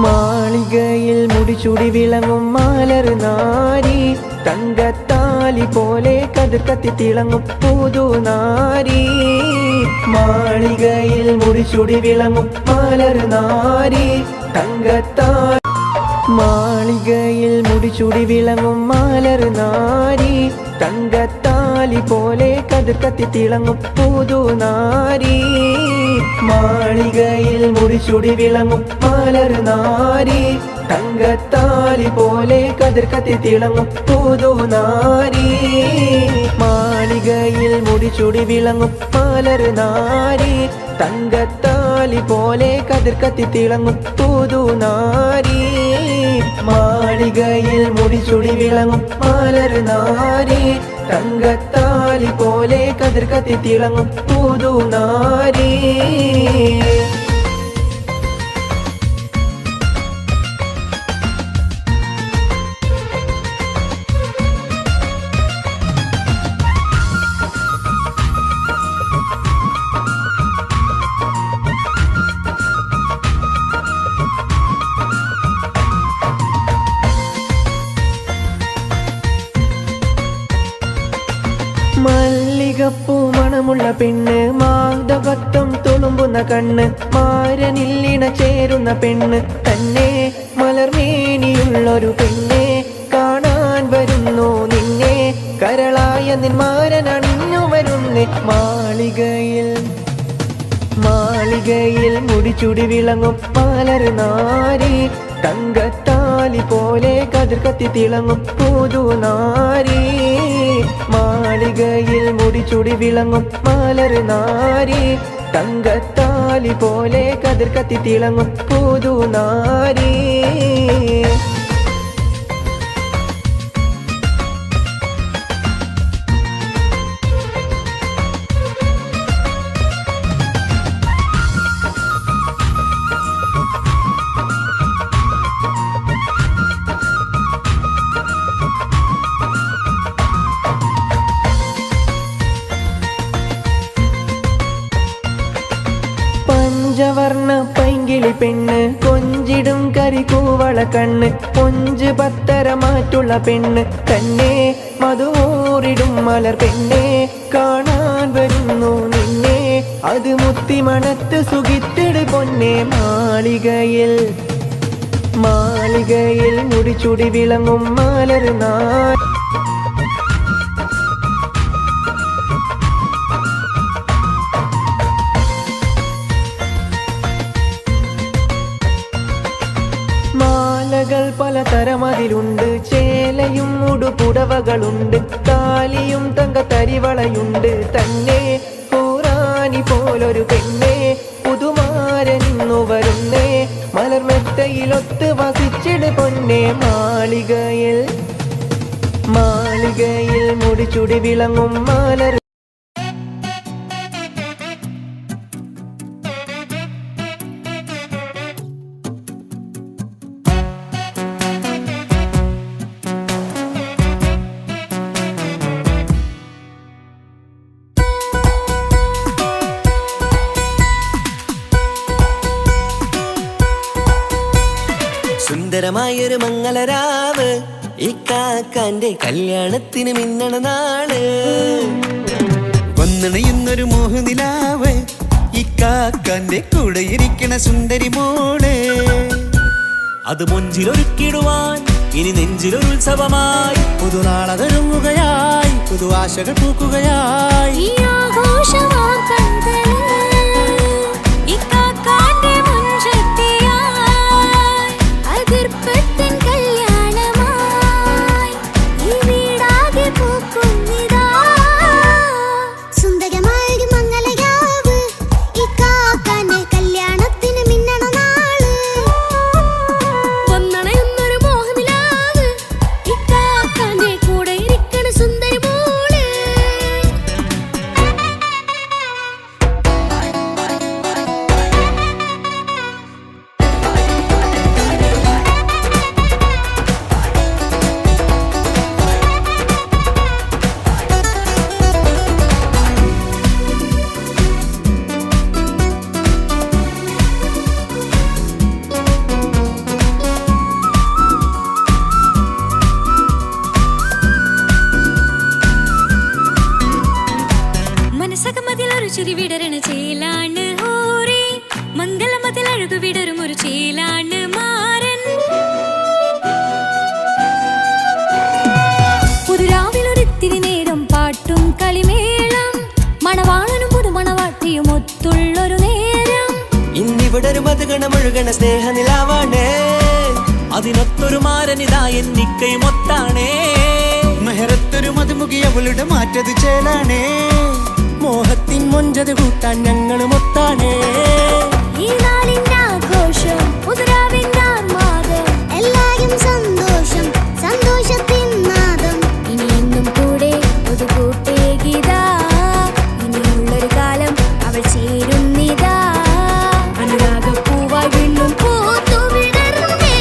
മാളികയിൽ മുടിചൂടി വിളങ്ങും മാലർ നാരി, തങ്കത്താലി പോലെ കതിർ കത്തി തിളങ്ങും പുതുനാരി. മാളികയിൽ മുടിചൂടി വിളങ്ങും മാലർ നാരി, തങ്കത്താലി. മാളികയിൽ മുടിചൂടി വിളങ്ങും മാലർ നാരി, തങ്കത്താലി പോലെ കതിർ കത്തി തിളങ്ങും പുതുനാരി. മാളികയിൽ മുടിചൂടി വിളങ്ങും മാലർ നാരി, തങ്കത്താലി പോലെ കതിർ കത്തി തിളങ്ങും പുതുനാരി. മാളികയിൽ മുടിചൂടി വിളങ്ങും മാലർ നാരി, തങ്കത്താലി പോലെ കതിർ കത്തി തിളങ്ങും പുതുനാരി. മാളികയിൽ മുടിചൂടി വിളങ്ങും മാലർ നാരി, തങ്കത്താലി പോലെ കതിർ കത്തി തിളങ്ങും പുതുനാരി. മല്ലികപ്പൂ മണമുള്ള പെണ്ണ്, മാധവത്വം തുളുമ്പുന്ന കണ്ണ്, മാരനില്ലിണ ചേരുന്ന പെണ്ണ് തന്നെ, മലർമേനിയുള്ളൊരു പെണ്ണെ കാണാൻ വരുന്നു നിന്നെ, കരളായ നിന്മാരൻ അണിഞ്ഞു വരുന്നേ. മാളികയിൽ മുടിചൂടി വിളങ്ങും മാലർ നാരി, തങ്കത്താലി പോലെ കതിർ കത്തി തിളങ്ങും പുതുനാരി. മാളികയിൽ മുടിചൂടി വിളങ്ങും മാലർ നാരി, തങ്കത്താലി പോലെ കതിർ കത്തി തിളങ്ങും പുതുനാരി. പഞ്ചവർണ്ണ പൈങ്കിളി പെണ്ണ്, കൊഞ്ചിടും കരികൂവള കണ്ണ്, കൊഞ്ച് പത്തര മാറ്റുള്ള പെണ്ണ് തന്നെ, മധുവൂറിടും മലർ പെണ്ണെ കാണാൻ വരുന്നു നിന്നെ, അത് മുത്തി മണത്ത് സുഖിത്തിട് പൊന്നെ. മാളികയിൽ മുടിചൂടി വിളങ്ങും മാലർ നാരി. മാലകൾ പലതരമതിലുണ്ട്, ചേലയും ഉടുപുടവകളുണ്ട്, താലിയും തങ്കത്തരിവളയുണ്ട് തന്നെ, പൂറാനി പോലൊരു പെണ്ണെ പുതുമാരനിന്നു വരുന്നേ, മലർമെത്തയിലൊത്ത് വസിച്ചിട് പൊന്നെ. മാളികയിൽ മുടിചൂടി വിളങ്ങും മാലർ. സുന്ദരമായൊരു മംഗളരാവ്, ഇക്കാക്കാന്റെ കല്യാണത്തിന് മിന്നണ നാള്, വന്നണയുന്നൊരു മോഹനിലാവ്, ഇക്കാക്കാന്റെ കൂടെ ഇരിക്കണ സുന്ദരി മോള്, അത് മുഞ്ചിലൊരുക്കിടുവാൻ ഇനി നെഞ്ചിലൊരു ഉത്സവമായി, പുതുനാളതൊരുങ്ങുകയായി, പുതു ആശകൾ പൂക്കുകയായി. ഒരു ചേലാണ് മാരൻ. പുതുരാവിലൊരിത്തിരി നേരം പാട്ടും കളിമേളം, മണവാളനും പുതുമണവാട്ടിയും ഒത്തുള്ളൊരു നേരം. ഇന്നിവിടെ ഒരു മധുഗണമൊഴുകണ സ്നേഹനിലാവാണേ, അതിനൊത്തൊരു മാരനിതാ എന്നിക്കയും ഒത്താണേ. മെഹറത്തൊരു മധുമുഖി അവളുടെ മാറ്റത് ചേലാണേ, മോഹത്തിൻ മൊഞ്ചത് കൂട്ടാൻ ഞങ്ങളും ഒത്താണേ. ഈ നാളിന്റെ ആഘോഷം പുതുരാവിന്റെ ആർമാദം, എല്ലാരും സന്തോഷം സന്തോഷത്തിൻ നാദം. ഇനി എന്നും കൂടെ പുതുകൂട്ടേ ഗീതാ, ഇനിയുള്ളൊരു കാലം അവൾ ചേരുന്നിതാ. അനുരാഗപ്പൂവായി വീണ്ടും പൂത്തു വിടർന്നേ.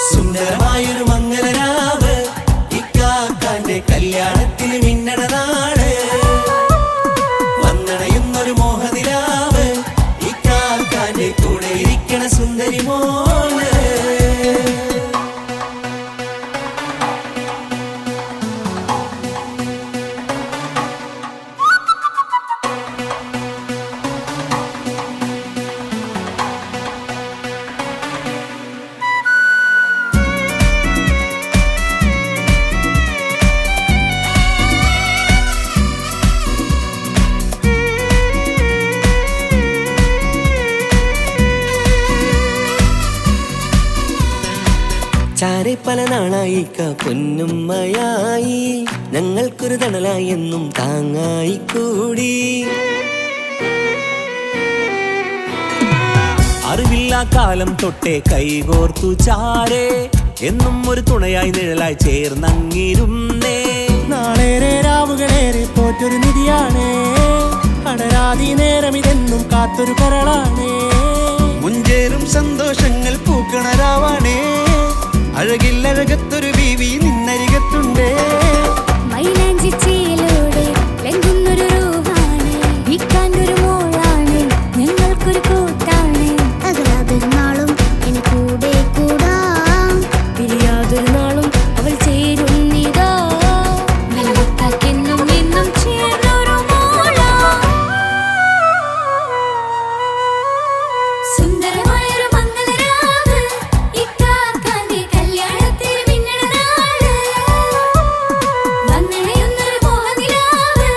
സുന്ദരമായൊരു മംഗലരാവ്, ഇക്കാക്കാന്റെ കല്യാണത്തിന് മിന്നണ നാള്. വന്നണയുന്നൊരു മോഹനിലാവ്, ഇക്കാക്കാന്റെ കൂടെ ഇരിക്കണ സുന്ദരി മോള്. ചാരെ പല നാളായി പൊന്നുമ്മയായി, ഞങ്ങൾക്കൊരു തണലായി എന്നും താങ്ങായി കൂടി. അറിവില്ലാ കാലം തൊട്ടേ കൈകോർത്തു ചാരേ, എന്നും ഒരു തുണയായി നിഴലായി ചേർന്നങ്ങിരുന്നേ. നാളേറെ രാവുകളേറെ പോറ്റൊരു നിധിയാണേ, അടരാതി നേരം ഇതെന്നും കാത്തൊരു കരളാണേ. മുഞ്ചേറും സന്തോഷങ്ങൾ പൂക്കണരാവാണേ, അഴകില്ലഴകത്തൊരു ബീവി നിന്നരികത്തുണ്ടേ. മൈലാഞ്ചി ചേലോടെ ലംഘുന്നൊരു രൂപാണ്, വിൽക്കാനൊരു മോളാണ്, ഞങ്ങൾക്കൊരു കൂട്ടാണ്. അകലാതൊരു നാളും ഇനി കൂടെ കൂടാം, പിരിയാതൊരു നാളും അവൾ ചേരുന്നിതാ. വെള്ളക്കാക്കെന്നും എന്നും ചേർന്നൊരു മോളാ. സുന്ദരമായൊരു മംഗലരാവ്, ഇക്കാക്കാന്റെ കല്യാണത്തിന് മിന്നണ നാള്. വന്നണയുന്നൊരു മോഹനിലാവ്,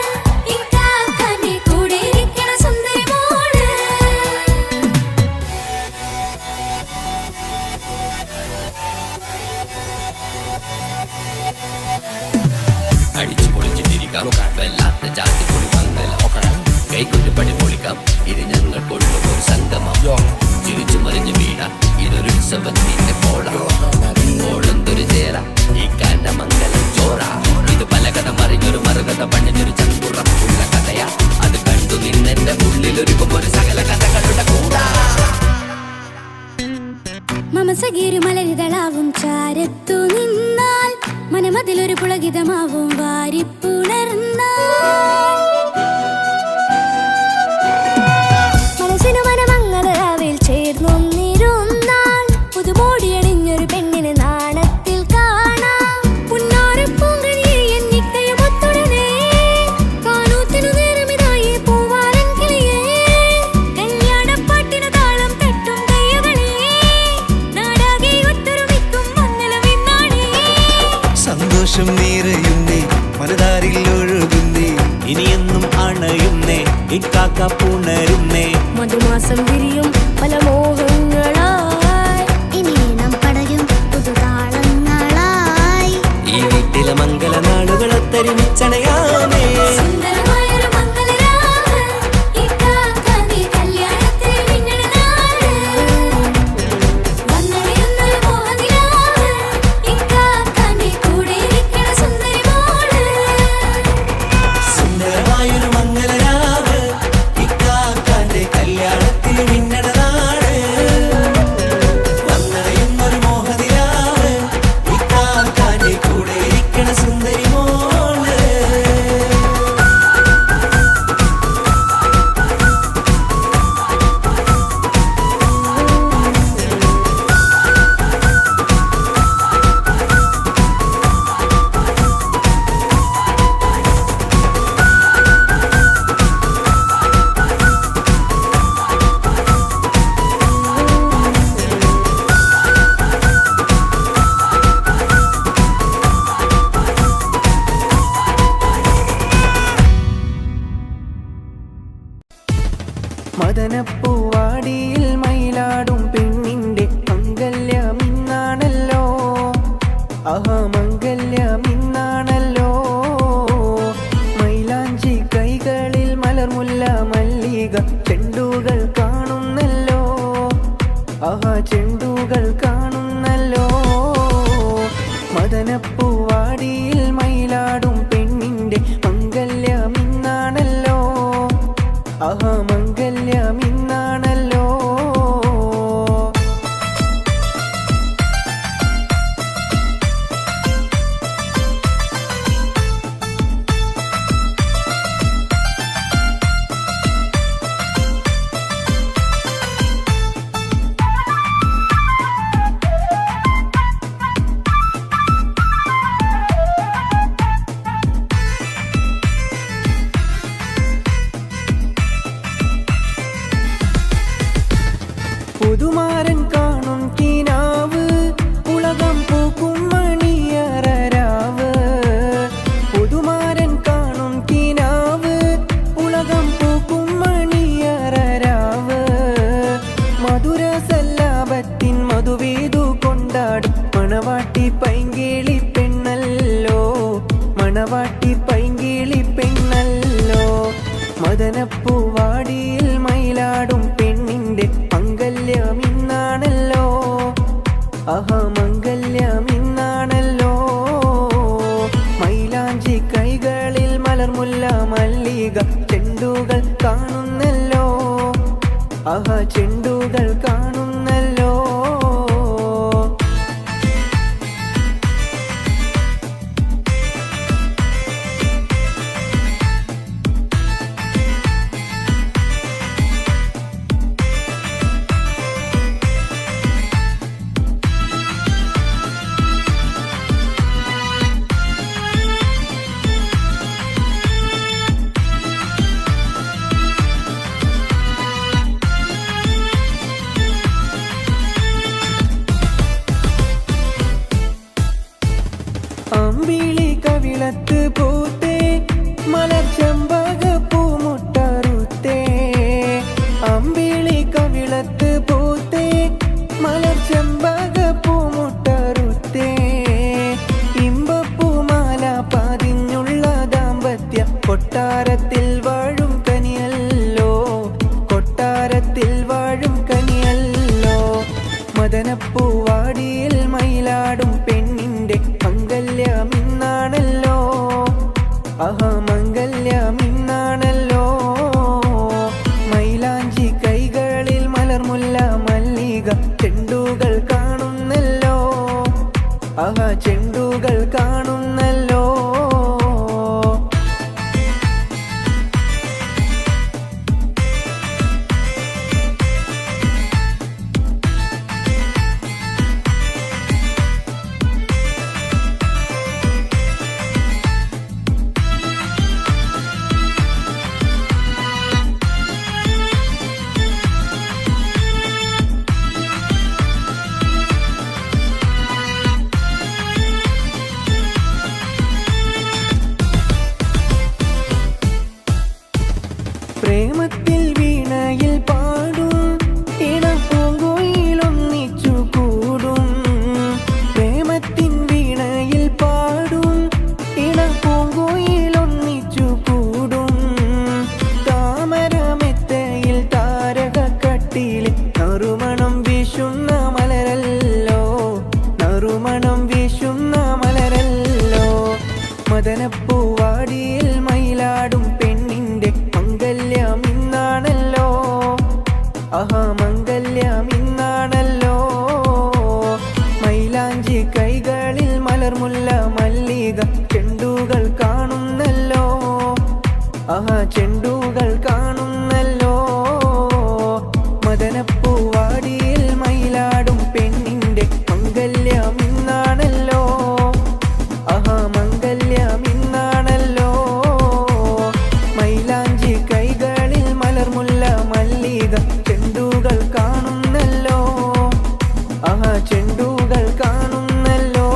ഇക്കാക്കാന്റെ കൂടെ ഇരിക്കണ സുന്ദരി മോള്. അടിച്ചു പൊളിച്ചിട്ടിരിക്കാം, വല്ലാത്ത ജാതി പൊളി മംഗല ഓക്കണം. കൈകൊട്ട് പടി പൊളിക്കാം, ഇത് ഞങ്ങൾക്കുള്ള ഒരു സംഗമം. ചിരിച്ചു മറിഞ്ഞു വീഴാം, ഇതൊരു ഉത്സവത്തിന്റെ പോള. ഓളന്തൊരു ചേര, ഈ കാണ്ട മംഗലം ചോറ. ഇത് പലകഥ മറിഞ്ഞൊരു മറുകഥ പണിഞ്ഞൊരു ചങ്കുറപ്പുള്ള കഥയാ. അത് കണ്ടു നിന്നെന്റെ ഉള്ളിലൊരുക്കും ഒരു സകല കഥകളുടെ കൂടാ. മമസഗീരു മലരിതളാവും ചാരത്തു നിന്നാൽ, മനമതിലൊരു പുളകിതമാവും വാരിപ്പുണർന്നാൽ. മനസ്സിനു മനമംഗളരാവിൽ ചേർന്നൊന്നിരുന്നാൽ, പുതുമോടിയണിഞ്ഞൊരു പെണ്ണിന് നാണത്തിൽ കാണാം. പുന്നാരപ്പൂങ്കണിയെ എന്നിക്കയും ഒത്തുടനെ, കാനൂത്തിനു നേരമിതായി പൂവാലൻ കിളിയേ. കല്യാണപ്പാട്ടിനു താളം തട്ടും കയ്യുകളേ, നാടാകെ ഒത്തൊരുമിക്കും മംഗലമിന്നാണേ. സന്തോഷം നിറയുന്നേ, മനതാരിൽ ഒഴുകുന്നേ, ഇനിയെന്നും അണയുന്നേ, ഇക്കാക്ക പുണരുന്നേ. മധുമാസം വിരിയും പല മോഹങ്ങളായി, ഇനി നാം പടരും പുതുതാളങ്ങളായി. ഈ വീട്ടിലെ മംഗല നാളുകൾ ഒത്തൊരുമിച്ചണയാമേ. സുന്ദരമായൊരു മംഗലരാവ്, ഇക്കാക്കാന്റെ കല്യാണത്തിന് മിന്നണ നാള്. വന്നണയുന്നൊരു മോഹനിലാവ്, ഇക്കാക്കാന്റെ കൂടെ ഇരിക്കണ സുന്ദരി മോള്. സുന്ദരമായൊരു മംഗലരാവ്, ഇക്കാക്കാന്റെ കല്യാണത്തിന് മിന്നണ മദനപ്പൂവാടിയിൽ മയിലാടും പെണ്ണിന്റെ മംഗല്യമിന്നാണല്ലോ. ആഹാ മംഗല്യമിന്നാണല്ലോ. മൈലാഞ്ചി കൈകളിൽ മലർമുല്ല മല്ലിക ചെണ്ടുകൾ കാണുന്നല്ലോ. ആഹാ ചെണ്ടുകൾ കാണുന്നല്ലോ. മദനപ്പൂവാടിയിൽ മയിലാടും പെണ്ണിന്റെ മംഗല്യമിന്നാണല്ലോ. ആഹാ മംഗല്യമിന്നാണല്ലോ. പുതുമാരൻ കാണും കിനാവ് ഉലകം പൂക്കും മണിയറരാവ്. പുതുമാരൻ കാണും കിനാവ് ഉലകം പൂക്കും മണിയറരാവ്. മധുര സല്ലാപത്തിൻ മധുവേദു കൊണ്ടാടും മണവാട്ടി പൈങ്കിളി പെണ്ണല്ലോ. മണവാട്ടി പൈങ്കിളി പെണ്ണല്ലോ. മദനപ്പൂവാടിയിൽ മയിലാടും പെണ്ണിന്റെ മംഗല്യമിന്നാണല്ലോ. ആഹാ മംഗല്യമിന്നാണല്ലോ. മൈലാഞ്ചി കൈകളിൽ മലർമുല്ല മല്ലിക ചെണ്ടുകൾ കാണുന്നല്ലോ. ആഹാ ചെണ്ടുകൾ കാണുന്നല്ലോ. അമ്പിളി കവിളത്ത് പൂത്തേ മലർച്ചെമ്പക പൂമുട്ടറുത്തേ. അമ്പിളി കവിളത്ത് പൂത്തേ മലർച്ചെമ്പക പൂമുട്ടറുത്തേ. ഇമ്പപ്പൂമാല പതിഞ്ഞുള്ള ദാമ്പത്യ കൊട്ടാരത്തിൽ വാഴും കനിയല്ലോ. കൊട്ടാരത്തിൽ വാഴും കനിയല്ലോ. മദനപ്പൂവാടിയിൽ മയിലാടും പെണ്ണിന്റെ മംഗല്യമിന്നാണല്ലോ. ആഹാ മംഗല്യമിന്നാണല്ലോ. മൈലാഞ്ചി കൈകളിൽ മലർമുല്ല മല്ലിക ചെണ്ടുകൾ കാണുന്നല്ലോ. ആഹാ ചെണ്ടുകൾ കാണുന്നല്ലോ. പ്രേമത്തിൽ വീണയിൽ പാടും ഇണപ്പൂങ്കോയിലൊന്നിച്ചു കൂടും. പ്രേമത്തിൻ വീണയിൽ പാടും ഇണപ്പൂങ്കോയിലൊന്നിച്ചു കൂടും. താമരമെത്തയിൽ താരകക്കട്ടിലെ നറുമണം വീശുന്ന മലരല്ലോ. നറുമണം വീശുന്ന മലരല്ലോ. മദനപ്പൂവാടിയിൽ മയിലാടും പെണ്ണിന്റെ മംഗല്യമിന്നാണല്ലോ. ആഹാ മംഗല്യമിന്നാണല്ലോ. മൈലാഞ്ചി കൈകളിൽ മലർമുല്ല മല്ലിക ചെണ്ടുകൾ കാണുന്നല്ലോ. ആഹാ ചെണ്ടുകൾ കാണുന്നല്ലോ. മദനപ്പൂവാടിയിൽ മയിലാടും പെണ്ണിന്റെ മംഗല്യമിന്നാണല്ലോ. ആഹാ മംഗല്യമിന്നാണല്ലോ. മൈലാഞ്ചി കൈകളിൽ മലർമുല്ല മല്ലിക ചെണ്ടുകൾ കാണുന്നല്ലോ. ആഹാ ചെണ്ടുകൾ കാണുന്നല്ലോ.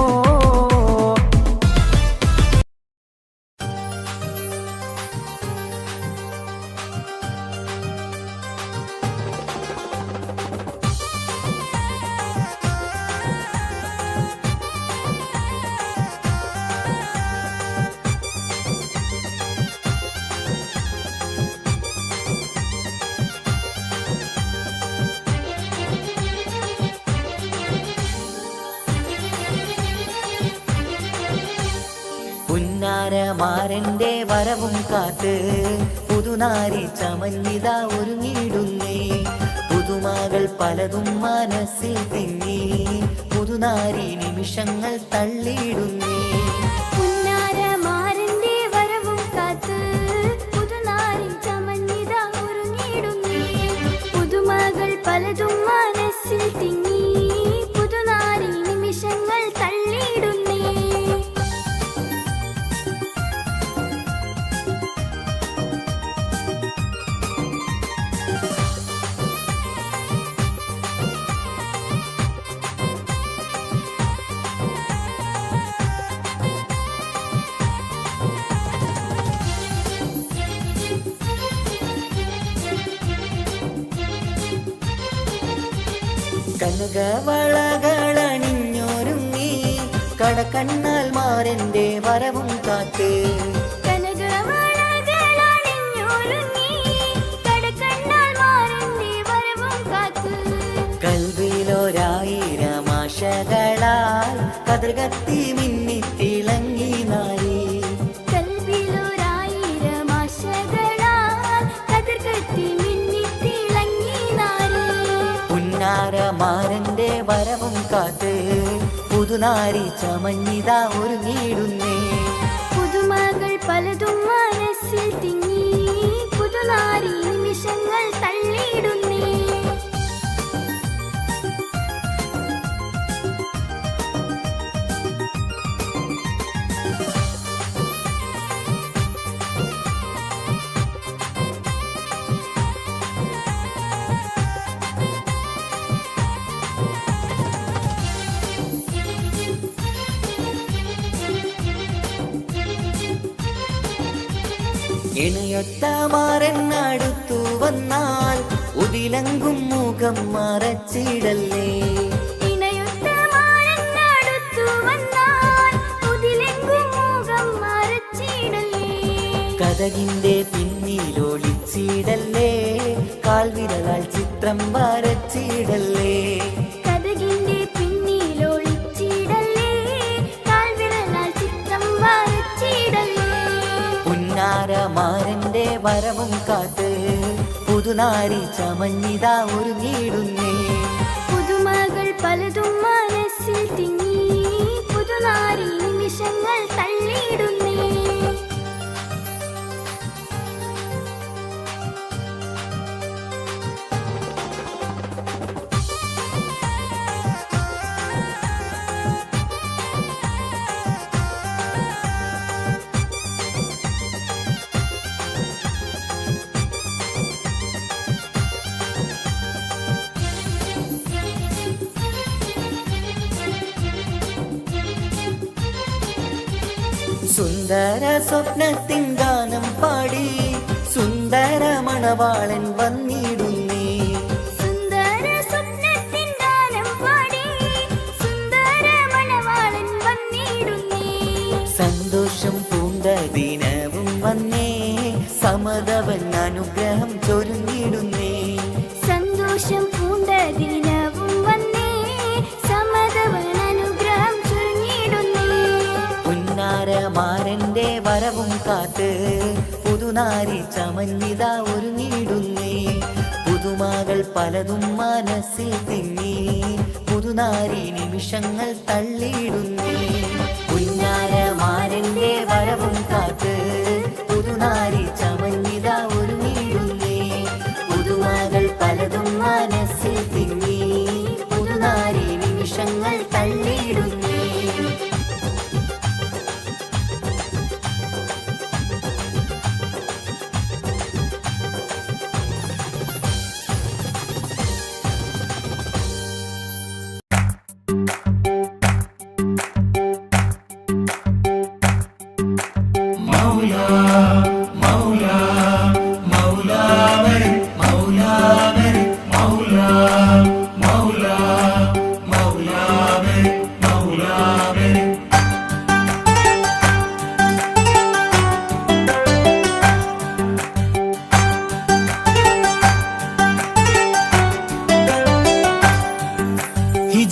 മാരന്റെ വരവും കാത്ത് പുതുനാരി ചമഞ്ഞിത ഒരുങ്ങിടുന്നേ പുതുമകൾ പലതും മനസ്സിൽ തിങ്ങി പുതുനാരി നിമിഷങ്ങൾ തള്ളിയിടുന്നേ പുന്നാരമാരന്റെ വരവും കാത്ത് പുതുനാരി ചമഞ്ഞിത ഒരുങ്ങിടുന്നേ പുതുമകൾ പലതും മനസ്സിൽ തിങ്ങി പുതുനാരി നിമിഷങ്ങൾ തള്ളിയിടുന്നേ കനകവളകളണിഞ്ഞൊരുങ്ങി കടക്കണ്ണാൽ മാരന്റെ വരവും കാത്ത് കൽവിലൊരായിരം ആശകളാൽ കതിർകത്തി മിന്നിത്തിളങ്ങി നാരി പുന്നാരമാരന്റെ വരവും കാത്ത് പുതുനാരി ചമഞ്ഞിത ഒരുങ്ങിടുന്നേ പുതുമകൾ പലതും മനസ്സിൽ തിങ്ങി പുതുനാരി നിമിഷങ്ങൾ തള്ളിയിടുന്നേ ഇണയൊത്ത മാരൻ അടുത്തു വന്നാൽ ഉതിലങ്കും മുഖം മറച്ചിടല്ലേ കഥകിന്റെ പിന്നിലൊളിച്ചിടല്ലേ കാൽവിരലാൽ ചിത്രം വരച്ചിടല്ലേ കഥകിന്റെ പിന്നിലൊളിച്ചിടല്ലേ കാൽവിരലാൽ ചിത്രം വരച്ചിടല്ലേ പുന്നാരമാരന്റെ വരവും കാത്ത് പുതുനാരി ചമഞ്ഞിത ഒരുങ്ങിടുന്നേ പുതുമകൾ പലതും മനസ്സിൽ തിങ്ങി പുതുനാരി നിമിഷങ്ങൾ തള്ളിയിടുന്നേ സുന്ദര സ്വപ്നത്തിൻ ഗാനം പാടി സുന്ദര മണവാളൻ വന്നിടുന്നേ സുന്ദര സ്വപ്നത്തിൻ ഗാനം പാടി സുന്ദര മണവാളൻ വന്നിടുന്നേ സന്തോഷം പൂണ്ട ദിനവും വന്നേ സമതവൻ അനുഗ്രഹം ചൊരിഞ്ഞിടുന്നേ സന്തോഷം പൂണ്ട ദിനവും വന്നേ സമതവൻ അനുഗ്രഹം ചൊരിഞ്ഞിടുന്നേ പുന്നാരമാരന്റെ വരവും കാത്ത് പുതുനാരി ചമഞ്ഞിത ഒരുങ്ങിടുന്നേ പുതുമകൾ പലതും മനസ്സിൽ തിങ്ങി പുതുനാരി നിമിഷങ്ങൾ തള്ളിയിടുന്നേ പുന്നാരമാരന്റെ വരവും കാത്ത് പുതുനാരി ചമഞ്ഞിത ഒരുങ്ങിടുന്നേ പുതുമകൾ പലതും മനസ്സിൽ തിങ്ങി പുതുനാരി നിമിഷങ്ങൾ തള്ളിയിടുന്നേ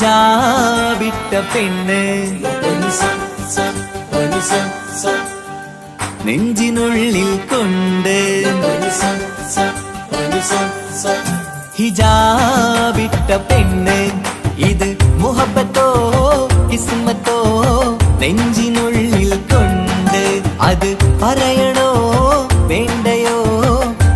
ഹിജാബിട്ട പെണ്ണ് നെഞ്ചിനുള്ളിൽ കൊണ്ട് ഹിജാബിട്ട പെണ്ണ് ഇത് മുഹബത്തോ കിസ്മത്തോ നെഞ്ചിനുള്ളിൽ കൊണ്ട് അത് പറയണോ വേണ്ടയോ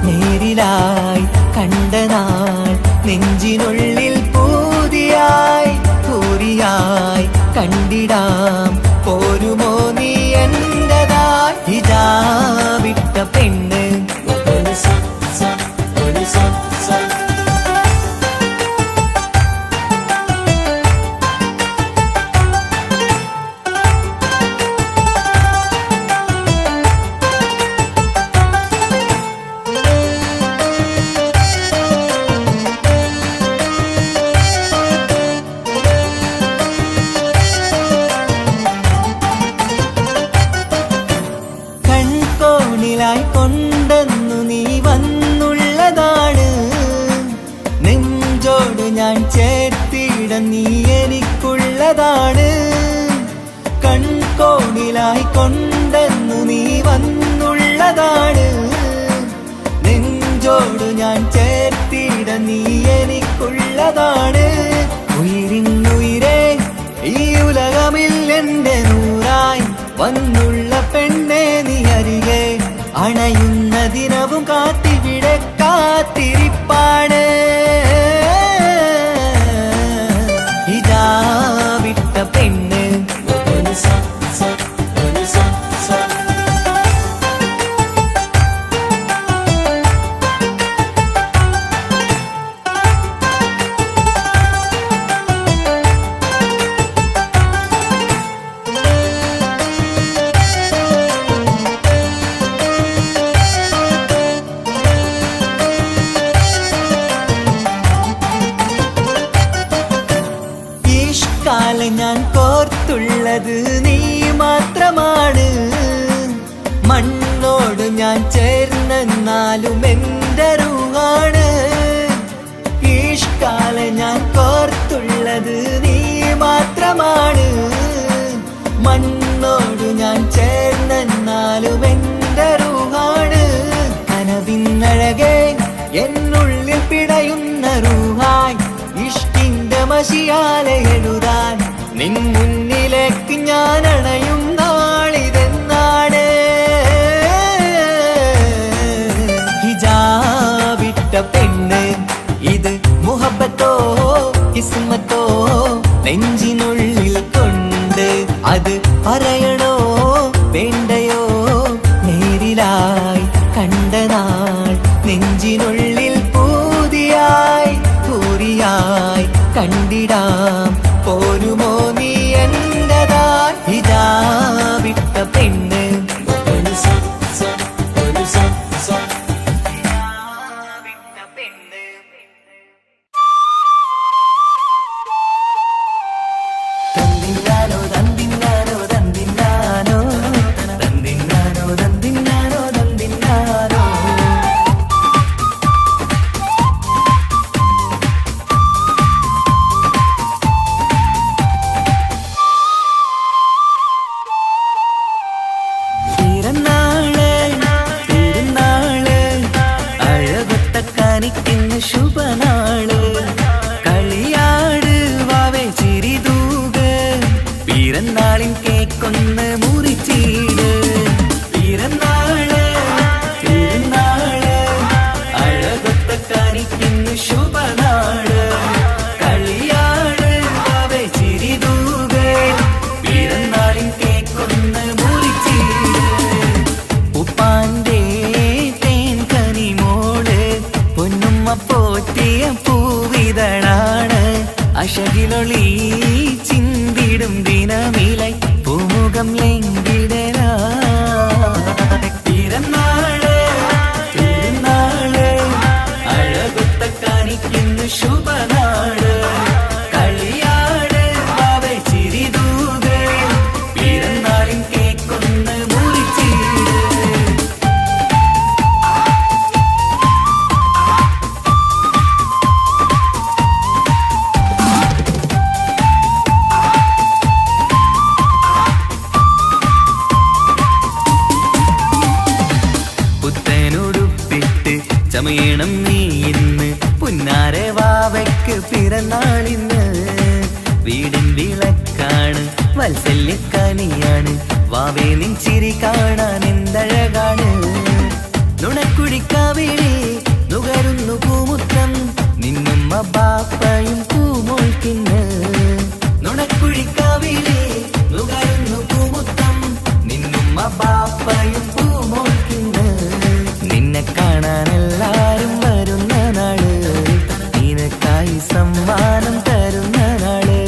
നേരിലായി കണ്ട നാൾ നെഞ്ചിനുള്ളിൽ പൂതിയായി പൂരിയായി കണ്ടിടാം പോരുമോ നീ എന്റതായി ഹിജാബിട്ട പെണ്ണ് കൊണ്ടെന്നു നീ വന്നുള്ളതാണ് നെഞ്ചോട് ഞാൻ ചേർത്തിട നീ എനിക്കുള്ളതാണ് കൺകോണിലായി കൊണ്ടെന്നു നീ വന്നുള്ളതാണ് നെഞ്ചോട് ഞാൻ ചേർത്തിട നീ എനിക്കുള്ളതാണ് ഉയിരിന്നുയിരേ ഈ ഉലകമിൽ എന്റെ നൂറായി വന്നുള്ള പെണ്ണെ നീ അരികെ അണയുന്ന ദിനവും കാത്തിവിടെ കാത്തിരിപ്പാണ് ഹിജാബിട്ട പെണ്ണ് ഞാൻ കോർത്തുള്ളത് നീ മാത്രമാണ് മണ്ണോട് ഞാൻ ചേർന്നെന്നാലും എന്റെ റൂഹാണ് ഈഷ്കാലെ ഞാൻ കോർത്തുള്ളത് നീ മാത്രമാണ് മണ്ണോട് ഞാൻ ചേർന്നെന്നാലും എന്റെ റൂഹാണ് കനവിന്നഴകെ എന്നുള്ളിൽ പിടയുന്ന റൂഹായി ഇഷ്കിന്റെ മഷിയാലെ എഴുതാൻ നിൻ മുന്നിലേക്ക് ഞാൻ അണയും നാളിതെന്നാണ് ഹിജാബിട്ട പെണ്ണ് ഇത് മുഹബത്തോ കിസ്മത്തോ നെഞ്ചിനുള്ളിൽ കൊണ്ട് അത് പറയണോ വേണ്ടയോ നേരിലായി കണ്ട നാൾ നെഞ്ചിനുള്ളിൽ പൂതിയായി പൂരിയായി കണ്ടിടാം പോരുമോ നീ എന്റതായി ഹിജാബിട്ട പെണ്ണ് തന്നിന്നാനോ തന്നിന്നാനോ തന്നിന്നാനോ തന്നിന്നാനോ തന്നിന്നാനോ തന്നിന്നാനോ ശുഭനാള് കളിയാട് വാവേ ചിരിതൂക് പിറന്നാളിൻ കേക്കൊന്ന് മുറിച്ചീട് പിറന്നാള് തിരുനാള് അഴകൊത്ത കാണിക്കുന്നു ശുഭനാള് കളിയാട് വാവേ ചിരിതൂക് പിറന്നാളിൻ കേക്കൊന്ന് മുറിച്ചീട് ഉപ്പാന്റെ തേൻ കനിമോള് പൊന്നുമ്മ പോറ്റിയ പൂവിതളാണ് അശകിലൊളി ചിന്തിടും ദിനമിലായി പൂമുഖം ലംഘിടലാ പിറന്നാള് തിരുനാള് അഴകൊത്ത കാണിക്കുന്നു ശുഭനാള് കളിയാട് വാവേ ചിരിതൂക് പിറന്നാളിൻ കേക്കൊന്ന് മുറിച്ചീട് പിറന്നാളിന്ന് വീടിൻ വിളക്കാണ് വത്സല്യക്കനിയാണ് വാവേ നിൻ ചിരി കാണാൻ എന്തഴകാണ് നുണക്കുഴിക്കാവിളി നുകരുന്നു പൂമുത്തം നിന്നുമ്മ ബാപ്പയും പൂമോൾക്കിന്ന് നുണക്കുഴിക്കാവിളി നുകരുന്നു പൂമുത്തം നിന്നുമ്മ ബാപ്പയും പൂമോൾക്കിന്ന് നിന്നെ കാണാൻ എല്ലാരും വരുന്ന നാള് നിനക്കായി സമ്മാനം തരുന്ന നാള്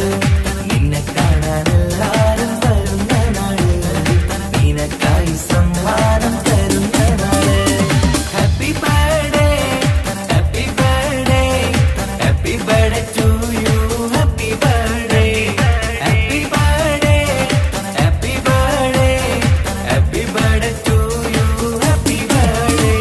നിന്നെ കാണാൻ എല്ലാരും വരുന്ന നാള് നിനക്കായി സമ്മാനം തരുന്ന നാള് happy birthday happy birthday happy birthday to you happy birthday happy birthday happy birthday happy birthday to you happy birthday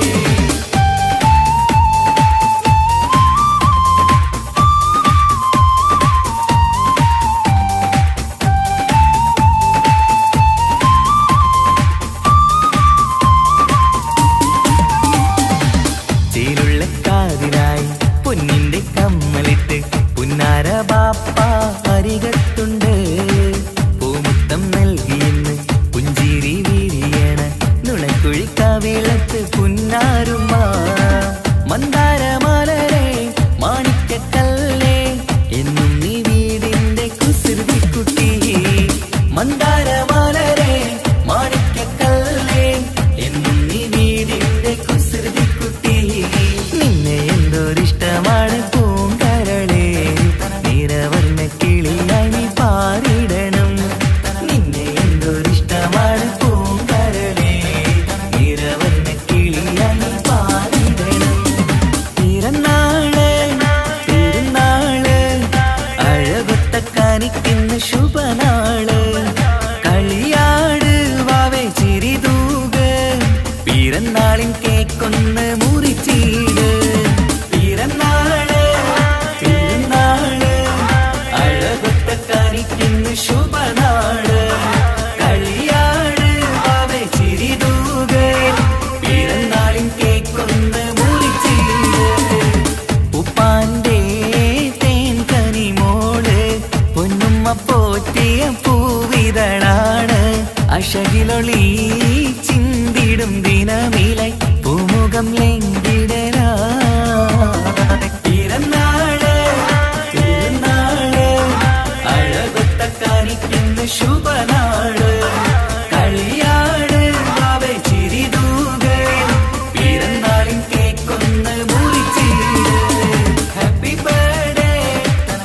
ചേലുള്ള കാതിനായി പൊന്നിന്റെ കമ്മലിട്ട് പുന്നാര ബാപ്പ അരികത്തുണ്ട് പൂമുത്തം നൽകിയെന്ന് പുഞ്ചിരി വീരിയണ നുണക്കുഴിക്കാവിളത്ത് പുന്നാരുമ്മ മന്ദാരമാലരെ മാണിക്കക്കല്ലേ എന്നും നീ വീടിന്റെ കുസൃതിക്കുട്ടി മന്ദാരമാലരെ മാണിക്കക്കല്ലേ എന്നും നീ വീടിന്റെ കുസൃതിക്കുട്ടി നിന്നെ എന്തൊരിഷ്ടമാണ് പൂങ്കരളേ നിറവർണ്ണ കിളിയായി നീ പാറിടണം നിന്നെ എന്തൊരിഷ്ടമാണ് പൂങ്കരളേ നിറവർണ്ണ കിളിയായി നീ പാറിടണം പിറന്നാള് പെരുന്നാള് അഴകൊത്ത കാണിക്കുന്ന ശുഭനാള് കളിയാട് വാവേ ചിരിതൂക് പിറന്നാളിൻ കേക്കൊന്ന് മുറിച്ചീട് പിറന്നാള് പെരുന്നാള് അഴകൊത്ത കാണിക്കുന്ന ശുഭനാള് കളിയാട് വാവേ ചിരിതൂക് പിറന്നാളിൻ കേക്കൊന്ന് മുറിച്ചീട് ഉപ്പാന്റെ തേൻ കനിമോള് പൊന്നുമ്മ പോറ്റിയ പൂവിതളാണ് അഴകിലൊളി ചിന്തിടും ദിനമിലായി പൂമുഖം ലംഘിടരാ പിറന്നാള് പെരുന്നാള് അഴകൊത്ത കാണിക്കുന്ന ശുഭനാള് കളിയാട് വാവേ ചിരിതൂക് പിറന്നാളിൻ കേക്കൊന്ന് മുറിച്ചീട് happy birthday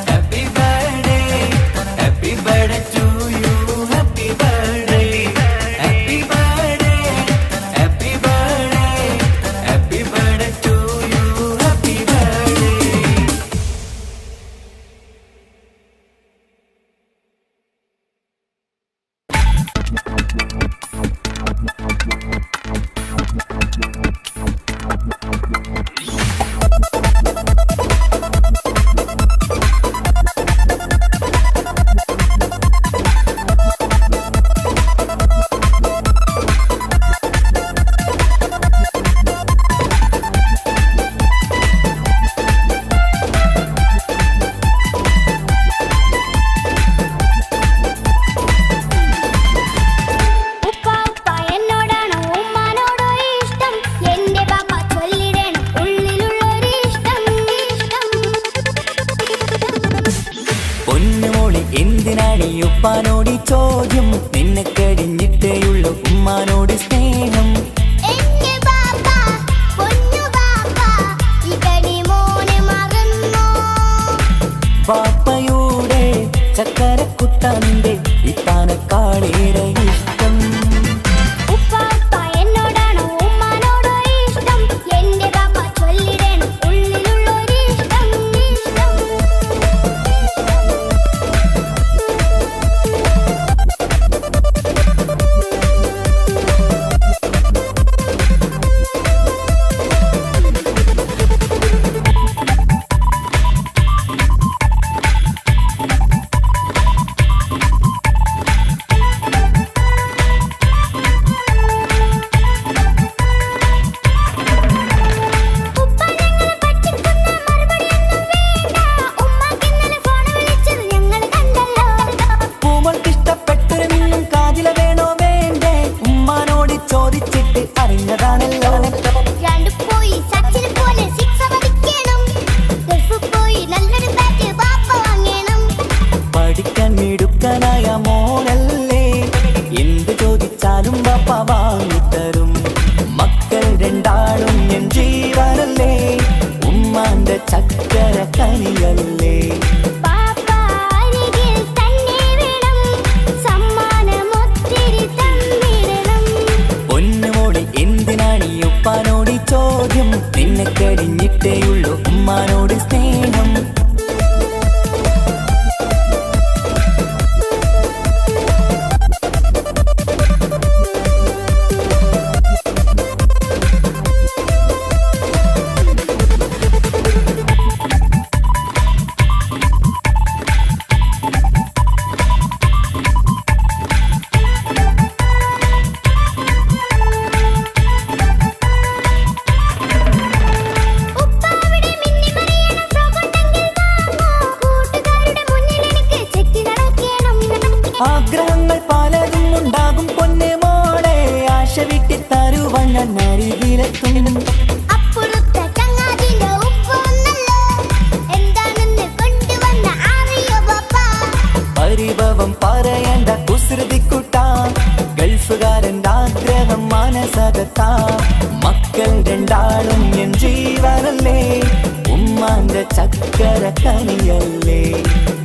happy birthday happy birthday to you happy birthday happy birthday happy birthday happy birthday to you happy birthday ഉപ്പ ഉപ്പ എന്നോടാണോ ഉമ്മാനോടോ ഇഷ്ടം എന്റെ ബാപ്പ ചൊല്ലിടണം ഉള്ളിലുള്ളൊരു ഇഷ്ടം പൊന്നുമോളെ എന്തിനാണ് ഈ ഉപ്പാനോട് ഈ ചോദ്യം നിന്നെ കഴിഞ്ഞിട്ടേയുള്ള ഉമ്മാനോട് സ്നേഹം എന്റെ ബാപ്പ പൊന്നു ബാപ്പ ഇകടി മോനെ മറന്നോ ബാപ്പയുടെ ചക്കരക്കുട്ടന്റെ ഇത്താനക്കാളേറെ ഇഷ്ടം ഉപ്പ ഉപ്പ എന്നോടാണോ ഉമ്മാനോടോ ഇഷ്ടം എന്റെ ബാപ്പ ചൊല്ലിടണം ഉള്ളിലുള്ളൊരു ഇഷ്ടം ചക്കര കനിയല്ലേ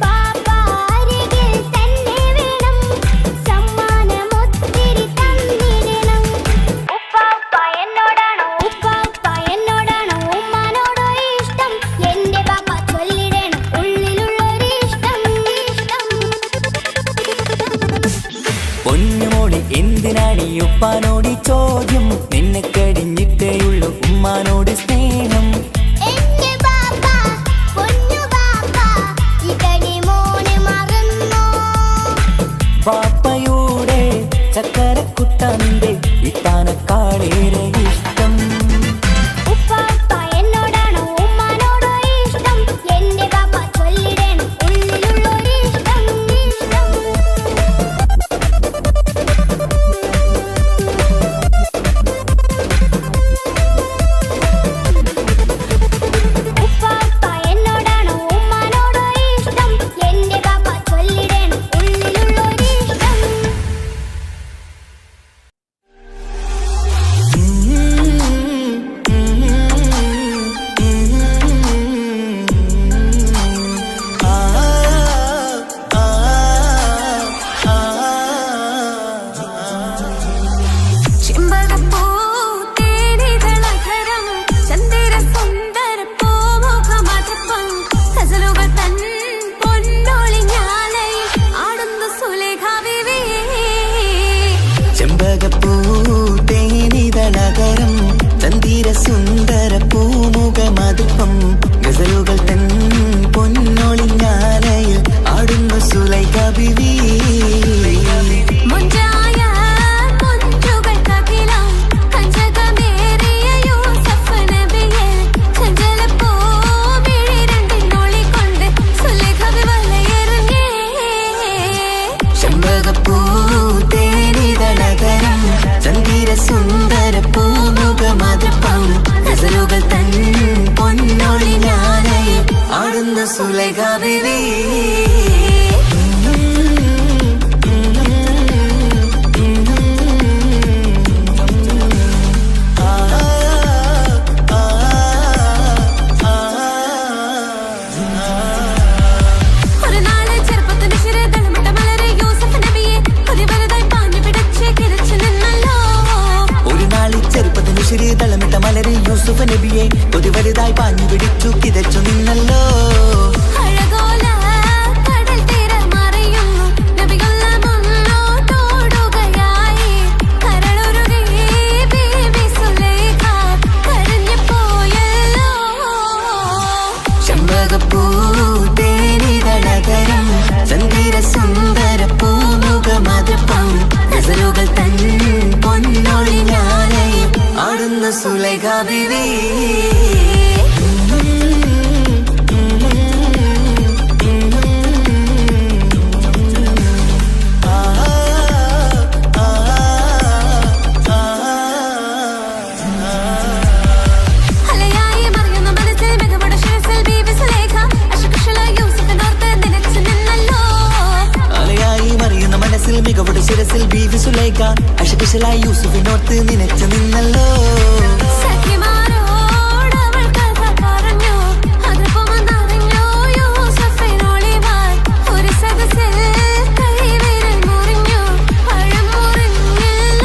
പാപ്പ അരികിൽ തന്നെ വേണം സമ്മാനമൊത്തിരി തന്നിടണം ഉപ്പാപ്പ എന്നോടാണോ ഉമ്മാനോടോ ഇഷ്ടം എന്റെ പാപ്പ ചൊല്ലിടണം ഉള്ളിലുള്ളൊരു ഇഷ്ടം പൊന്നുമോളെ എന്തിനാണീ ഉപ്പാനോട് ഈ ചോദ്യം നിന്നെ കഴിഞ്ഞിട്ടേയുള്ളൂ ഉമ്മാനോട് സ്നേഹം എന്റെ പാപ്പ പൊന്നു പാപ്പ ഇതടി മോനെ മറന്നോ പാപ്പയുടെ ചക്കരക്കുട്ടന്റെ ഇത്താനക്കാളേറെ ഇഷ്ടം ഉപ്പാപ്പ എന്നോടാണോ ഉമ്മാനോടോ ഇഷ്ടം എന്റെ പാപ്പ ചൊല്ലിടണം ഉള്ളിലുള്ളൊരു ഇഷ്ടം ഉപ്പാപ്പ എന്നോടാണോ ഉമ്മാനോടോ ഇഷ്ടം എന്റെ പാപ്പ ചൊല്ലിടണം ഉള്ളിലുള്ളൊരു ഇഷ്ടം ചെമ്പകപ്പൂ തേനിതളധരം ചന്ദിര സുന്ദര പൂമുഖമധപ്പം ഗസലുകൾ തൻ പൊന്നൊളിഞ്ഞാലയിൽ ആടുന്നു സുലേഖ ബീവി ചെമ്പകപ്പൂ തേനിതളകരം ചന്ദിര സുന്ദര പൂമുഖ മധുപ്പം ഗസലുകൾ തൻ പൊന്നൊളിഞ്ഞാലയിൽ ആടുന്നു സുലൈഖ ബീവി മുഞ്ചായ മുഞ്ചുകൾക്കകിലം കഞ്ചകമേറിയ യൂസഫ് നബിയെ ചഞ്ചലപ്പൂ മിഴി രണ്ടിനൊളികൊണ്ട് സുലേഖ വലയെറിഞ്ഞേ ചെമ്പകപ്പൂ തേനിതളകരം ചന്ദിര സുന്ദര പൂമുഖ മധുപ്പം ഗസലുകൾ തൻ പൊന്നൊളിഞ്ഞാലയിൽ ആടുന്നു സുലൈഖ ബീവി ഒരു നാല് ചെറുപ്പത്തിന്റെ ശിരതളമിട്ട മലരെ യൂസഫ് നബിയെ കൊതിവലുതായി പാഞ്ഞു പിടിച്ച് കിതച്ചു നിന്നല്ലോ ഒരു നാളിൽ ചെറുപ്പത്തിന് ശരി തളമിട്ട മലരി യൂസുഫ് നബിയെ കൊതി വലുതായി പാഞ്ഞു പിടിച്ചു കിതച്ചു നിന്നല്ലോ അഴകോല കടൽ തീരമറിയുന്നു നബിയുള്ള മുന്നോട്ടോടുകയായി കരളുരുകി ബീബി സുലൈഖ കരഞ്ഞു പോയല്ലോ ചെമ്പകപ്പൂ തേനിതളകരം ചന്ദിര സുന്ദര പൂമുഖ മധുപ്പം ഗസലുകൾ തൻ പൊന്നൊളിഞ്ഞാലയിൽ ആടുന്നു സുലൈഖ ബീവി അലയായി മറിയുന്ന മനസ്സിൽ മികവുട ശിരസിൽ ബീബി സുലൈഖ അശകുശല യൂസഫിനോർത്ത് നിലച്ചു നിന്നല്ലോ അലയായി മറിയുന്ന മനസ്സിൽ മികവുടെ ശിരസിൽ ബീവി സുലൈഖ അശകുശലായി യൂസുഫിനോർത്ത് നിനച്ചു നിന്നല്ലോ സഖിമാരോടവൾ കഥ പറഞ്ഞു അതിപ്പമെന്നറിഞ്ഞു യൂസഫിനൊളിവാൻ ഒരു സദസ്സിൽ കൈവിരൽ മുറിഞ്ഞു പഴം മുറിഞ്ഞില്ല